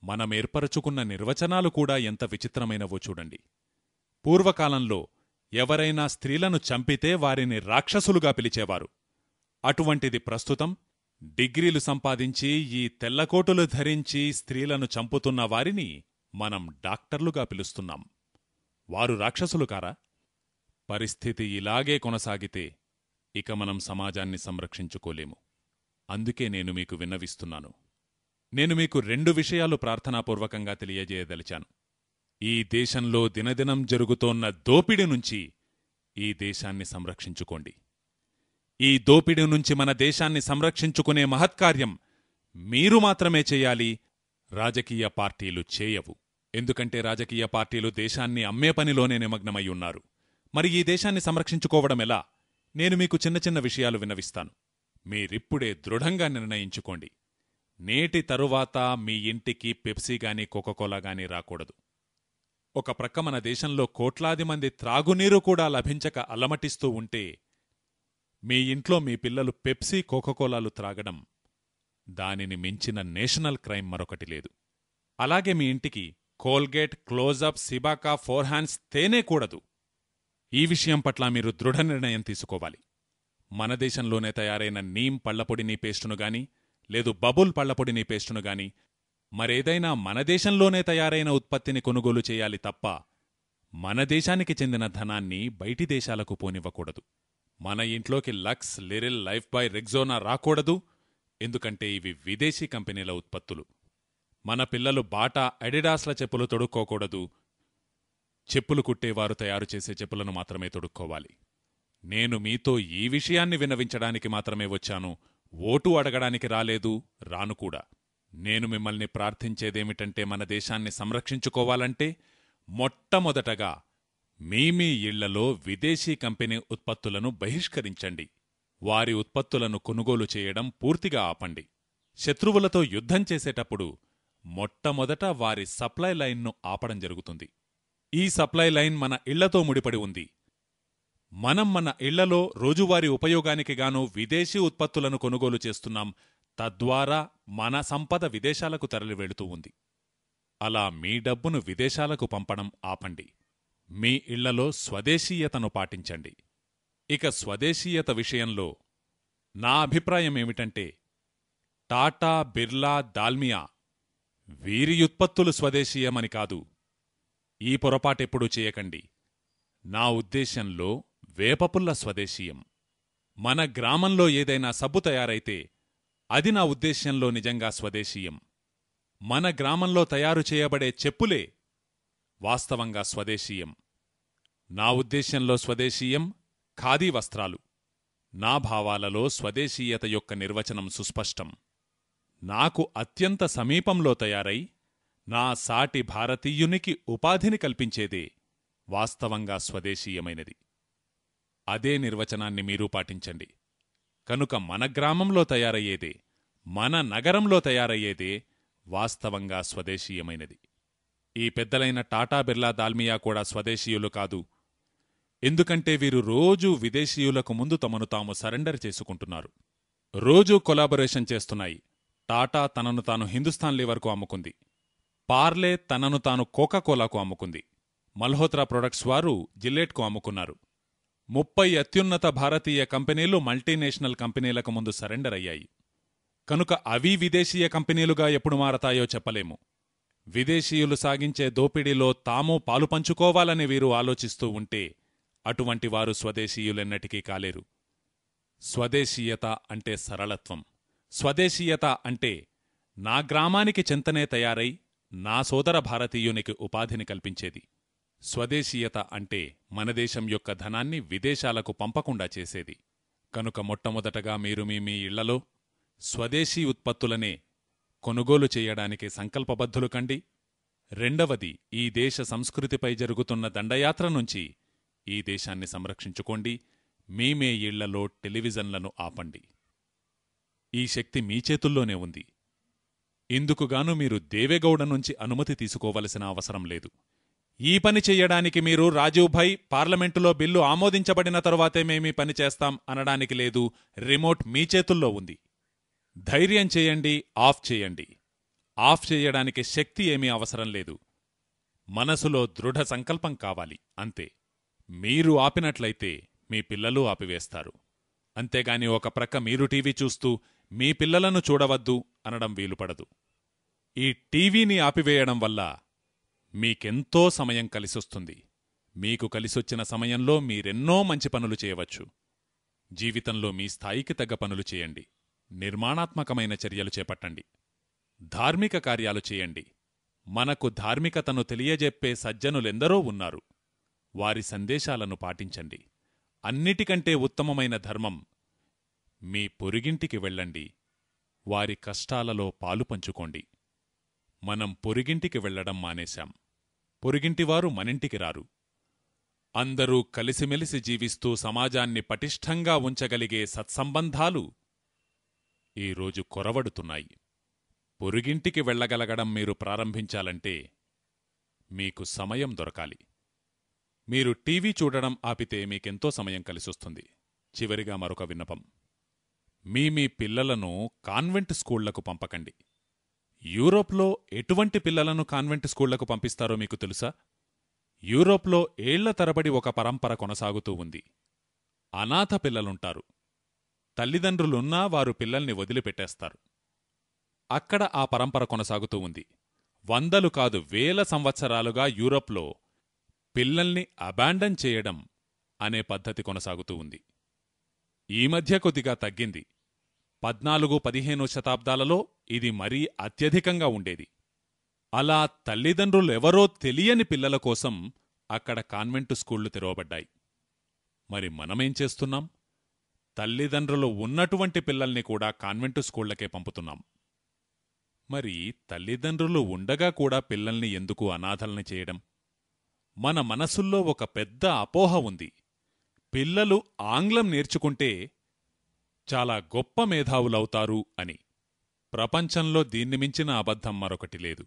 మనమేర్పరచుకున్న నిర్వచనాలు కూడా ఎంత విచిత్రమైనవో చూడండి. పూర్వకాలంలో ఎవరైనా స్త్రీలను చంపితే వారిని రాక్షసులుగా పిలిచేవారు. అటువంటిది ప్రస్తుతం డిగ్రీలు సంపాదించి ఈ తెల్లకోటులు ధరించి స్త్రీలను చంపుతున్న వారిని మనం డాక్టర్లుగా పిలుస్తున్నాం. వారు రాక్షసులు కారా? పరిస్థితి ఇలాగే కొనసాగితే ఇక మనం సమాజాన్ని సంరక్షించుకోలేము. అందుకే నేను మీకు విన్నవిస్తున్నాను. నేను మీకు 2 విషయాలు ప్రార్థనాపూర్వకంగా తెలియజేయదలిచాను. ఈ దేశంలో దినదినం జరుగుతోన్న దోపిడి నుంచి ఈ దేశాన్ని సంరక్షించుకోండి. ఈ దోపిడి నుంచి మన దేశాన్ని సంరక్షించుకునే మహత్కార్యం మీరు మాత్రమే చేయాలి, రాజకీయ పార్టీలు చేయవు. ఎందుకంటే రాజకీయ పార్టీలు దేశాన్ని అమ్మే పనిలోనే నిమగ్నమై ఉన్నారు. మరి ఈ దేశాన్ని సంరక్షించుకోవడమెలా? నేను మీకు చిన్న చిన్న విషయాలు విన్నవిస్తాను. మీరిప్పుడే దృఢంగా నిర్ణయించుకోండి. నేటి తరువాత మీ ఇంటికి పెప్సీగాని కోకోకోలాగాని రాకూడదు. ఒక ప్రక్క మన దేశంలో కోట్లాది మంది త్రాగునీరు కూడా లభించక అలమటిస్తూ ఉంటే మీ ఇంట్లో మీ పిల్లలు పెప్సీ కోకోకోలాలు త్రాగడం, దానిని మించిన నేషనల్ క్రైమ్ మరొకటి లేదు. అలాగే మీ ఇంటికి కోల్గేట్, క్లోజప్, సిబాకా, ఫోర్హాన్స్ తేనే కూడదు. ఈ విషయం పట్ల మీరు దృఢ నిర్ణయం తీసుకోవాలి. మన దేశంలోనే తయారైన నీమ్ పళ్లపొడిని పేస్టునుగాని, లేదు బబుల్ పళ్లపొడిని పేస్టునుగాని మరేదైనా మన దేశంలోనే తయారైన ఉత్పత్తిని కొనుగోలు చేయాలి తప్ప మన దేశానికి చెందిన ధనాన్ని బయటి దేశాలకు పోనివ్వకూడదు. మన ఇంట్లోకి Lux, Liril, Lifebuoy, Rexona రాకూడదు. ఎందుకంటే ఇవి విదేశీ కంపెనీల ఉత్పత్తులు. మన పిల్లలు బాటా, అడిడాస్ల చెప్పులు తొడుక్కోకూడదు. చెప్పులు కుట్టేవారు తయారుచేసే చెప్పులను మాత్రమే తొడుక్కోవాలి. నేను మీతో ఈ విషయాన్ని విన్నవించడానికి మాత్రమే వచ్చాను. ఓటు అడగడానికి రాలేదు, రానుకూడా. నేను మిమ్మల్ని ప్రార్థించేదేమిటంటే మన దేశాన్ని సంరక్షించుకోవాలంటే మొట్టమొదటగా మీ ఇళ్లలో విదేశీ కంపెనీ ఉత్పత్తులను బహిష్కరించండి. వారి ఉత్పత్తులను కొనుగోలు చేయడం పూర్తిగా ఆపండి. శత్రువులతో యుద్ధం చేసేటప్పుడు మొట్టమొదట వారి సప్లై లైన్ను ఆపడం జరుగుతుంది. ఈ సప్లై లైన్ మన ఇళ్లతో ముడిపడి ఉంది. మనం మన ఇళ్లలో రోజువారీ ఉపయోగానికిగాను విదేశీ ఉత్పత్తులను కొనుగోలు చేస్తున్నాం. తద్వారా మన సంపద విదేశాలకు తరలివెళుతూ ఉంది. అలా మీ డబ్బును విదేశాలకు పంపడం ఆపండి. మీ ఇళ్లలో స్వదేశీయతను పాటించండి. ఇక స్వదేశీయత విషయంలో నా అభిప్రాయమేమిటంటే టాటా, బిర్లా, దాల్మియా వీరి ఉత్పత్తులు స్వదేశీయమని కాదు. ఈ పొరపాటెప్పుడూ చేయకండి. నా ఉద్దేశ్యంలో వేపపుల్ల స్వదేశీయం. మన గ్రామంలో ఏదైనా సబ్బు తయారైతే అది నా ఉద్దేశ్యంలో నిజంగా స్వదేశీయం. మన గ్రామంలో తయారు చేయబడే చెప్పులే వాస్తవంగా స్వదేశీయం. నా ఉద్దేశ్యంలో స్వదేశీయం ఖాదీ వస్త్రాలు. నా భావాలలో స్వదేశీయత యొక్క నిర్వచనం సుస్పష్టం. నాకు అత్యంత సమీపంలో తయారై నా సాటి భారతీయునికి ఉపాధిని కల్పించేదే వాస్తవంగా స్వదేశీయమైనది. అదే నిర్వచనాన్ని మీరు పాటించండి. కనుక మన గ్రామంలో తయారయ్యేదే, మన నగరంలో తయారయ్యేదే వాస్తవంగా స్వదేశీయమైనది. ఈ పెద్దలైన టాటా, బిర్లా, దాల్మియా కూడా స్వదేశీయులు కాదు. ఎందుకంటే వీరు రోజూ విదేశీయులకు ముందు తమను తాము సరెండర్ చేసుకుంటున్నారు. రోజూ కొలాబొరేషన్ చేస్తున్నాయి. టాటా తనను తాను హిందుస్థాన్ లీవర్కు అమ్ముకుంది. పార్లే తనను తాను కోకాకోలాకు అమ్ముకుంది. మల్హోత్రా ప్రొడక్ట్స్ వారు జిల్లెట్కు అమ్ముకున్నారు. 30 అత్యున్నత భారతీయ కంపెనీలు మల్టీనేషనల్ కంపెనీలకు ముందు సరెండర్ అయ్యాయి. కనుక అవి విదేశీయ కంపెనీలుగా ఎప్పుడు మారతాయో చెప్పలేము. విదేశీయులు సాగించే దోపిడీలో తాము పాలు పంచుకోవాలని వీరు ఆలోచిస్తూ ఉంటే అటువంటి వారు స్వదేశీయులెన్నటికీ కాలేరు. స్వదేశీయత అంటే సరళత్వం. స్వదేశీయత అంటే నా గ్రామానికి చెంతనే తయారై నా సోదర భారతీయునికి ఉపాధిని కల్పించేది. స్వదేశీయత అంటే మన దేశం యొక్క ధనాన్ని విదేశాలకు పంపకుండా చేసేది. కనుక మొట్టమొదటగా మీరు మీ ఇళ్లలో స్వదేశీ ఉత్పత్తులనే కొనుగోలు చేయడానికి సంకల్పబద్ధులు కండి. రెండవది, ఈ దేశ సంస్కృతిపై జరుగుతున్న దండయాత్ర నుంచి ఈ దేశాన్ని సంరక్షించుకోండి. మీ ఇళ్లలో టెలివిజన్లను ఆపండి. ఈ శక్తి మీ చేతుల్లోనే ఉంది. ఇందుకుగాను మీరు దేవెగౌడ నుంచి అనుమతి తీసుకోవలసిన అవసరం లేదు. ఈ పని చెయ్యడానికి మీరు రాజీవ్ భాయ్ పార్లమెంటులో బిల్లు ఆమోదించబడిన తరువాతే మేమీ పని చేస్తాం అనడానికి లేదు. రిమోట్ మీ చేతుల్లో ఉంది. ధైర్యం చేయండి, ఆఫ్ చేయండి. ఆఫ్ చెయ్యడానికి శక్తి ఏమీ అవసరం లేదు. మనసులో దృఢ సంకల్పం కావాలి, అంతే. మీరు ఆపినట్లయితే మీ పిల్లలు ఆపివేస్తారు. అంతేగాని ఒక ప్రక్క మీరు టీవీ చూస్తూ మీ పిల్లలను చూడవద్దు అనడం వీలుపడదు. ఈ టీవీని ఆపివేయడం వల్ల మీకెంతో సమయం కలిసొస్తుంది. మీకు కలిసొచ్చిన సమయంలో మీరెన్నో మంచి పనులు చేయవచ్చు. జీవితంలో మీ స్థాయికి తగ్గ పనులు చేయండి. నిర్మాణాత్మకమైన చర్యలు చేపట్టండి. ధార్మిక కార్యాలు చేయండి. మనకు ధార్మికతను తెలియజెప్పే సజ్జనులెందరో ఉన్నారు. వారి సందేశాలను పాటించండి. అన్నిటికంటే ఉత్తమమైన ధర్మం, మీ పొరుగింటికి వెళ్ళండి. వారి కష్టాలలో పాలు పంచుకోండి. మనం పొరుగింటికి వెళ్లడం మానేశాం. పొరుగింటివారు మనింటికి రారు. అందరూ కలిసిమెలిసి జీవిస్తూ సమాజాన్ని పటిష్టంగా ఉంచగలిగే సత్సంబంధాలు ఈరోజు కొరవడుతున్నాయి. పొరుగింటికి వెళ్లగలగడం మీరు ప్రారంభించాలంటే మీకు సమయం దొరకాలి. మీరు టీవీ చూడడం ఆపితే మీకెంతో సమయం కలిసొస్తుంది. చివరిగా మరొక విన్నపం. మీ పిల్లలను కాన్వెంట్ స్కూళ్లకు పంపకండి. యూరోప్లో ఎటువంటి పిల్లలను కాన్వెంట్ స్కూళ్లకు పంపిస్తారో మీకు తెలుసా? యూరోప్లో ఏళ్ల తరబడి ఒక పరంపర కొనసాగుతూ ఉంది. అనాథ పిల్లలుంటారు. తల్లిదండ్రులున్నా వారు పిల్లల్ని వదిలిపెట్టేస్తారు. అక్కడ ఆ పరంపర కొనసాగుతూ ఉంది. వందలు కాదు, వేల సంవత్సరాలుగా యూరోప్లో పిల్లల్ని అబాండన్ చేయడం అనే పద్ధతి కొనసాగుతూ ఉంది. ఈ మధ్య కొద్దిగా తగ్గింది. 14-15 శతాబ్దాలలో ఇది మరీ అత్యధికంగా ఉండేది. అలా తల్లిదండ్రులెవరో తెలియని పిల్లల కోసం అక్కడ కాన్వెంటు స్కూళ్లు తెరవబడ్డాయి. మరి మనమేం చేస్తున్నాం? తల్లిదండ్రులు ఉన్నటువంటి పిల్లల్ని కూడా కాన్వెంటు స్కూళ్లకే పంపుతున్నాం. మరి తల్లిదండ్రులు ఉండగా కూడా పిల్లల్ని ఎందుకు అనాథల్ని చేయడం? మన మనసుల్లో ఒక పెద్ద అపోహ ఉంది. పిల్లలు ఆంగ్లం నేర్చుకుంటే చాలా గొప్ప మేధావులవుతారు అని. ప్రపంచంలో దీన్ని మించిన అబద్ధం మరొకటి లేదు.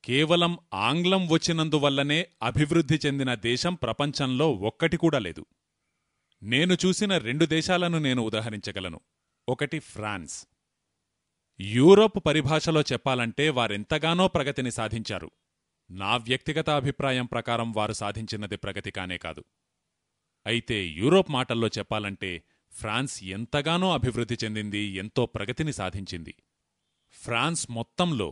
కేవలం ఆంగ్లం వచ్చినందువల్లనే అభివృద్ధి చెందిన దేశం ప్రపంచంలో ఒక్కటి కూడా లేదు. నేను చూసిన 2 దేశాలను నేను ఉదాహరించగలను. ఒకటి ఫ్రాన్స్. యూరోప్ పరిభాషలో చెప్పాలంటే వారెంతగానో ప్రగతిని సాధించారు. నా వ్యక్తిగత అభిప్రాయం ప్రకారం వారు సాధించినది ప్రగతి కానే కాదు. అయితే యూరోప్ మాటల్లో చెప్పాలంటే ఫ్రాన్స్ ఎంతగానో అభివృద్ధి చెందింది, ఎంతో ప్రగతిని సాధించింది. ఫ్రాన్స్ మొత్తంలో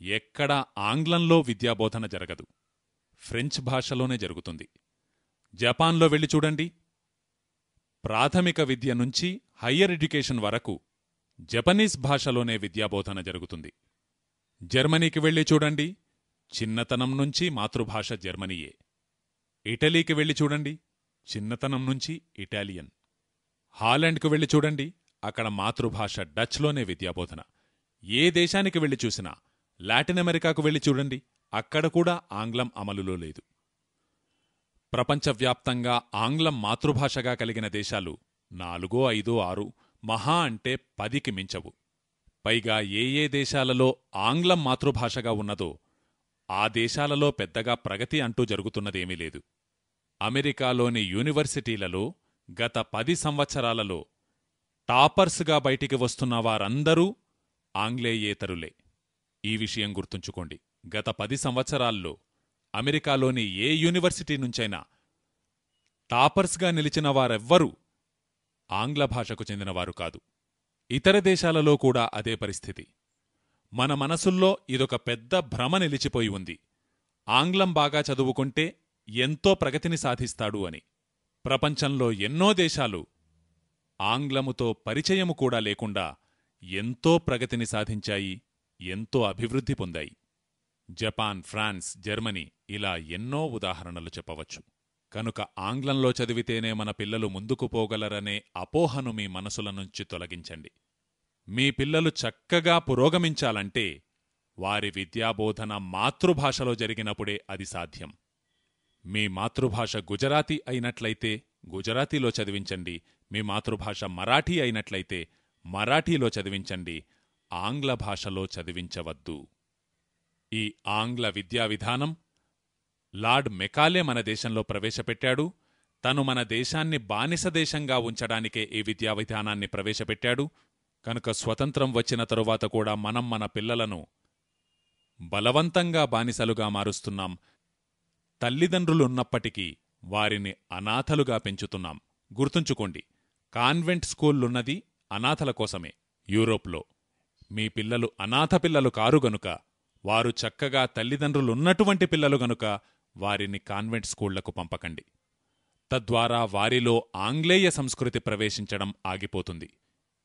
ఎక్కడా ఆంగ్లంలో విద్యాబోధన జరగదు. ఫ్రెంచ్ భాషలోనే జరుగుతుంది. జపాన్లో వెళ్ళి చూడండి. ప్రాథమిక విద్య నుంచి హయ్యర్ ఎడ్యుకేషన్ వరకు జపనీస్ భాషలోనే విద్యాబోధన జరుగుతుంది. జర్మనీకి వెళ్ళి చూడండి. చిన్నతనం నుంచి మాతృభాష జర్మనీయే. ఇటలీకి వెళ్ళి చూడండి. చిన్నతనం నుంచి ఇటాలియన్. హాలండ్కు వెళ్ళి చూడండి. అక్కడ మాతృభాష డచ్లోనే విద్యాబోధన. ఏ దేశానికి వెళ్ళి చూసినా, లాటిన్ అమెరికాకు వెళ్ళి చూడండి, అక్కడ కూడా ఆంగ్లం అమలులో లేదు. ప్రపంచవ్యాప్తంగా ఆంగ్లం మాతృభాషగా కలిగిన దేశాలు 4, 5, 6, మహా అంటే 10కి మించవు. పైగా ఏ దేశాలలో ఆంగ్లం మాతృభాషగా ఉన్నదో ఆ దేశాలలో పెద్దగా ప్రగతి అంటూ జరుగుతున్నదేమీ లేదు. అమెరికాలోని యూనివర్సిటీలలో గత 10 సంవత్సరాలలో టాపర్స్గా బయటికి వస్తున్న వారందరూ ఆంగ్లేయేతరులే. ఈ విషయం గుర్తుంచుకోండి. గత 10 సంవత్సరాల్లో అమెరికాలోని ఏ యూనివర్సిటీ నుంచైనా టాపర్స్గా నిలిచిన వారెవ్వరూ ఆంగ్లభాషకు చెందినవారు కాదు. ఇతర దేశాలలో కూడా అదే పరిస్థితి. మన మనసుల్లో ఇదొక పెద్ద భ్రమ నిలిచిపోయి ఉంది. ఆంగ్లం బాగా చదువుకుంటే ఎంతో ప్రగతిని సాధిస్తాడు అని. ప్రపంచంలో ఎన్నో దేశాలు ఆంగ్లముతో పరిచయము కూడా లేకుండా ఎంతో ప్రగతిని సాధించాయి, ఎంతో అభివృద్ధి పొందాయి. జపాన్, ఫ్రాన్స్, జర్మనీ ఇలా ఎన్నో ఉదాహరణలు చెప్పవచ్చు. కనుక ఆంగ్లంలో చదివితేనే మన పిల్లలు ముందుకు పోగలరనే అపోహను మీ మనసుల నుంచి తొలగించండి. మీ పిల్లలు చక్కగా పురోగమించాలంటే వారి విద్యాబోధన మాతృభాషలో జరిగినప్పుడే అది సాధ్యం. మీ మాతృభాష గుజరాతీ అయినట్లయితే గుజరాతీలో చదివించండి. మీ మాతృభాష మరాఠీ అయినట్లయితే మరాఠీలో చదివించండి. ఆంగ్ల భాషలో చదివించవద్దు. ఈ ఆంగ్ల విద్యా విధానం లార్డ్ మెకాలే మన దేశంలో ప్రవేశపెట్టాడు. తను మన దేశాన్ని బానిసదేశంగా ఉంచడానికే ఈ విద్యా విధానాన్ని ప్రవేశపెట్టాడు. కనుక స్వతంత్రం వచ్చిన తరువాత కూడా మనం మన పిల్లలను బలవంతంగా బానిసలుగా మారుస్తున్నాం. తల్లిదండ్రులున్నప్పటికీ వారిని అనాథలుగా పెంచుతున్నాం. గుర్తుంచుకోండి, కాన్వెంట్ స్కూళ్ళున్నది అనాథల కోసమే. యూరోప్లో మీ పిల్లలు అనాథ పిల్లలు కారు గనుక, వారు చక్కగా తల్లిదండ్రులున్నటువంటి పిల్లలు గనుక వారిని కాన్వెంట్ స్కూళ్లకు పంపకండి. తద్వారా వారిలో ఆంగ్లేయ సంస్కృతి ప్రవేశించడం ఆగిపోతుంది.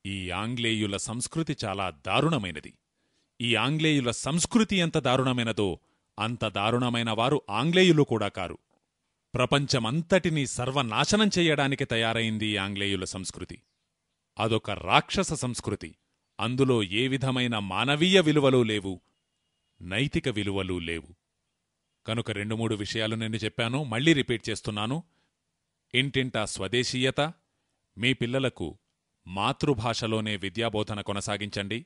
ఈ ఆంగ్లేయుల సంస్కృతి చాలా దారుణమైనది. ఈ ఆంగ్లేయుల సంస్కృతి ఎంత దారుణమైనదో అంత దారుణమైన వారు ఆంగ్లేయులు కూడా కారు. ప్రపంచమంతటినీ సర్వనాశనం చెయ్యడానికి తయారైంది ఈ ఆంగ్లేయుల సంస్కృతి. అదొక రాక్షస సంస్కృతి. అందులో ఏ విధమైన మానవీయ విలువలు లేవు, నైతిక విలువలు లేవు. కనుక 2-3 విషయాలు నేను చెప్పాను, మళ్లీ రిపీట్ చేస్తున్నాను. ఇంటింటా స్వదేశీయత, మీ పిల్లలకు మాతృభాషలోనే విద్యాబోధన కొనసాగించండి.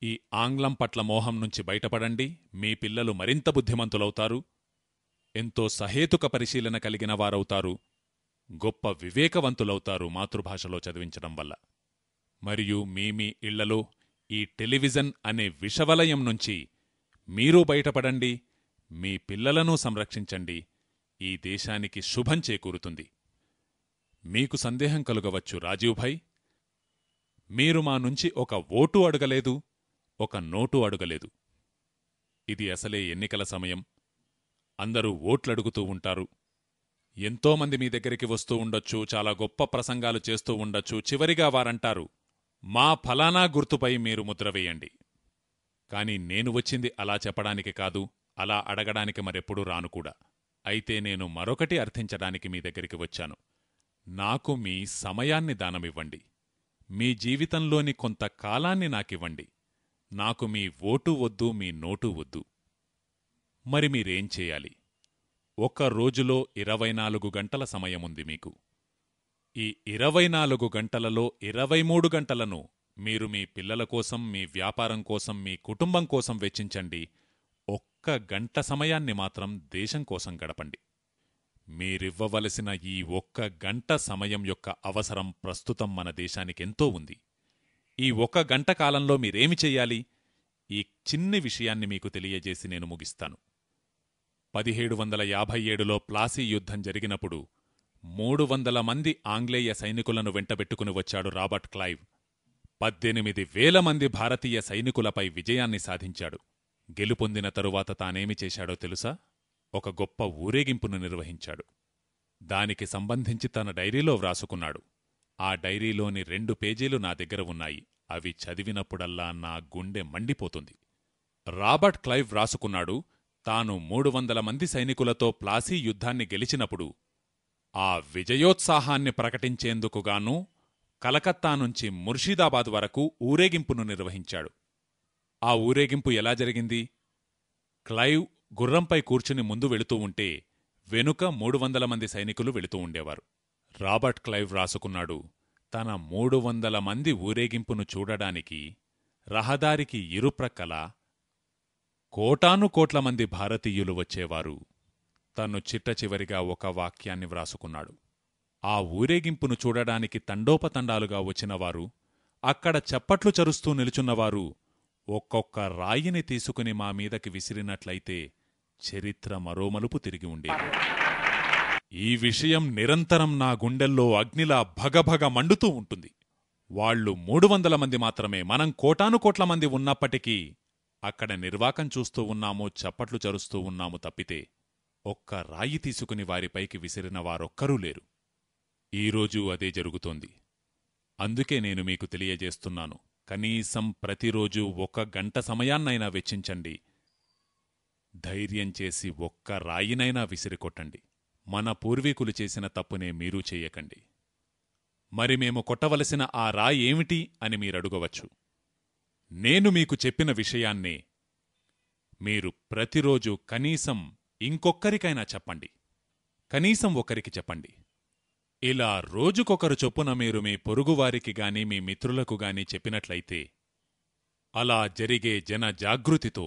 ఈ ఆంగ్లం పట్ల మోహం నుంచి బయటపడండి. మీ పిల్లలు మరింత బుద్ధిమంతులవుతారు, ఎంతో సహేతుక పరిశీలన కలిగిన వారవుతారు, గొప్ప వివేకవంతులవుతారు మాతృభాషలో చదివించడం వల్ల. మరియు మీ ఇళ్లలో ఈ టెలివిజన్ అనే విషవలయం నుంచి మీరు బయటపడండి, మీ పిల్లలను సంరక్షించండి. ఈ దేశానికి శుభం చేకూరుతుంది. మీకు సందేహం కలుగవచ్చు, రాజీవ్ భాయ్, మీరు మా నుంచి ఒక ఓటు అడగలేదు, ఒక నోటు అడగలేదు. ఇది అసలే ఎన్నికల సమయం. అందరూ ఓట్లడుగుతూ ఉంటారు. ఎంతోమంది మీ దగ్గరికి వస్తూ ఉండొచ్చు, చాలా గొప్ప ప్రసంగాలు చేస్తూ ఉండొచ్చు. చివరిగా వారంటారు, మా ఫలానా గుర్తుపై మీరు ముద్ర వేయండి. కాని నేను వచ్చింది అలా చెప్పడానికి కాదు, అలా అడగడానికి మరెప్పుడూ రానుకూడా. అయితే నేను మరొకటి అర్థించడానికి మీ దగ్గరికి వచ్చాను. నాకు మీ సమయాన్ని దానమివ్వండి. మీ జీవితంలోని కొంత కాలాన్ని నాకివ్వండి. నాకు మీ ఓటు వద్దు, మీ నోటు వద్దు. మరి మీరేం చేయాలి? ఒక్క రోజులో 24 గంటల సమయముంది మీకు. ఈ 24 గంటలలో 23 గంటలను మీరు మీ పిల్లల కోసం, మీ వ్యాపారం కోసం, మీ కుటుంబం కోసం వెచ్చించండి. ఒక్క గంట సమయాన్ని మాత్రం దేశం కోసం గడపండి. మీరివ్వవలసిన ఈ ఒక్క గంట సమయం యొక్క అవసరం ప్రస్తుతం మన దేశానికెంతో ఉంది. ఈ ఒక్క గంట కాలంలో మీరేమి చెయ్యాలి? ఈ చిన్ని విషయాన్ని మీకు తెలియజేసి నేను ముగిస్తాను. 1757లో ప్లాసీ యుద్ధం జరిగినప్పుడు 300 మంది ఆంగ్లేయ సైనికులను వెంటబెట్టుకుని వచ్చాడు రాబర్ట్ క్లైవ్. 18,000 మంది భారతీయ సైనికులపై విజయాన్ని సాధించాడు. గెలుపొందిన తరువాత తానేమి చేశాడో తెలుసా? ఒక గొప్ప ఊరేగింపును నిర్వహించాడు. దానికి సంబంధించి తన డైరీలో వ్రాసుకున్నాడు. ఆ డైరీలోని 2 పేజీలు నా దగ్గర ఉన్నాయి. అవి చదివినప్పుడల్లా నా గుండె మండిపోతుంది. రాబర్ట్ క్లైవ్ వ్రాసుకున్నాడు, తాను 300 మంది సైనికులతో ప్లాసీ యుద్ధాన్ని గెలిచినప్పుడు ఆ విజయోత్సాహాన్ని ప్రకటించేందుకుగాను కలకత్తా నుంచి ముర్షిదాబాద్ వరకు ఊరేగింపును నిర్వహించాడు. ఆ ఊరేగింపు ఎలా జరిగింది? క్లైవ్ గుర్రంపై కూర్చుని ముందు వెళుతూ ఉంటే వెనుక 300 మంది సైనికులు వెళుతూ ఉండేవారు. రాబర్ట్ క్లైవ్ రాసుకున్నాడు, తన 300 మంది ఊరేగింపును చూడడానికి రహదారికి ఇరుప్రక్కల కోటానుకోట్ల మంది భారతీయులు వచ్చేవారు. తను చిట్టచివరిగా ఒక వాక్యాన్ని వ్రాసుకున్నాడు. ఆ ఊరేగింపును చూడడానికి తండోపతండాలుగా వచ్చినవారు, అక్కడ చప్పట్లు చరుస్తూ నిలుచున్నవారు ఒక్కొక్క రాయిని తీసుకుని మా మీదకి విసిరినట్లయితే చరిత్ర మరో మలుపు తిరిగి ఉండేది. ఈ విషయం నిరంతరం నా గుండెల్లో అగ్నిలా భగభగ మండుతూ ఉంటుంది. వాళ్లు 300 మంది మాత్రమే, మనం కోటానుకోట్ల మంది ఉన్నప్పటికీ అక్కడ నిర్వాకం చూస్తూ ఉన్నాము, చప్పట్లు చరుస్తూ ఉన్నాము తప్పితే ఒక్క రాయి తీసుకుని వారిపైకి విసిరిన వారొక్కరూ లేరు. ఈరోజూ అదే జరుగుతోంది. అందుకే నేను మీకు తెలియజేస్తున్నాను, కనీసం ప్రతిరోజూ 1 గంట సమయాన్నైనా వెచ్చించండి. ధైర్యం చేసి ఒక్క రాయినైనా విసిరికొట్టండి. మన పూర్వీకులు చేసిన తప్పునే మీరూ చెయ్యకండి. మరి మేము కొట్టవలసిన ఆ రాయి ఏమిటి అని మీరడుగవచ్చు. నేను మీకు చెప్పిన విషయాన్నే మీరు ప్రతిరోజు కనీసం ఇంకొక్కరికైనా చెప్పండి. కనీసం ఒకరికి చెప్పండి. ఇలా రోజుకొకరు చొప్పున మీరు మీ పొరుగువారికి గాని మీ మిత్రులకు గాని చెప్పినట్లయితే, అలా జరిగే జన జాగృతితో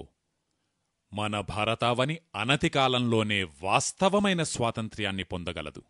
మన భారతావని అనతి కాలంలోనే వాస్తవమైన స్వాతంత్ర్యాన్ని పొందగలదు.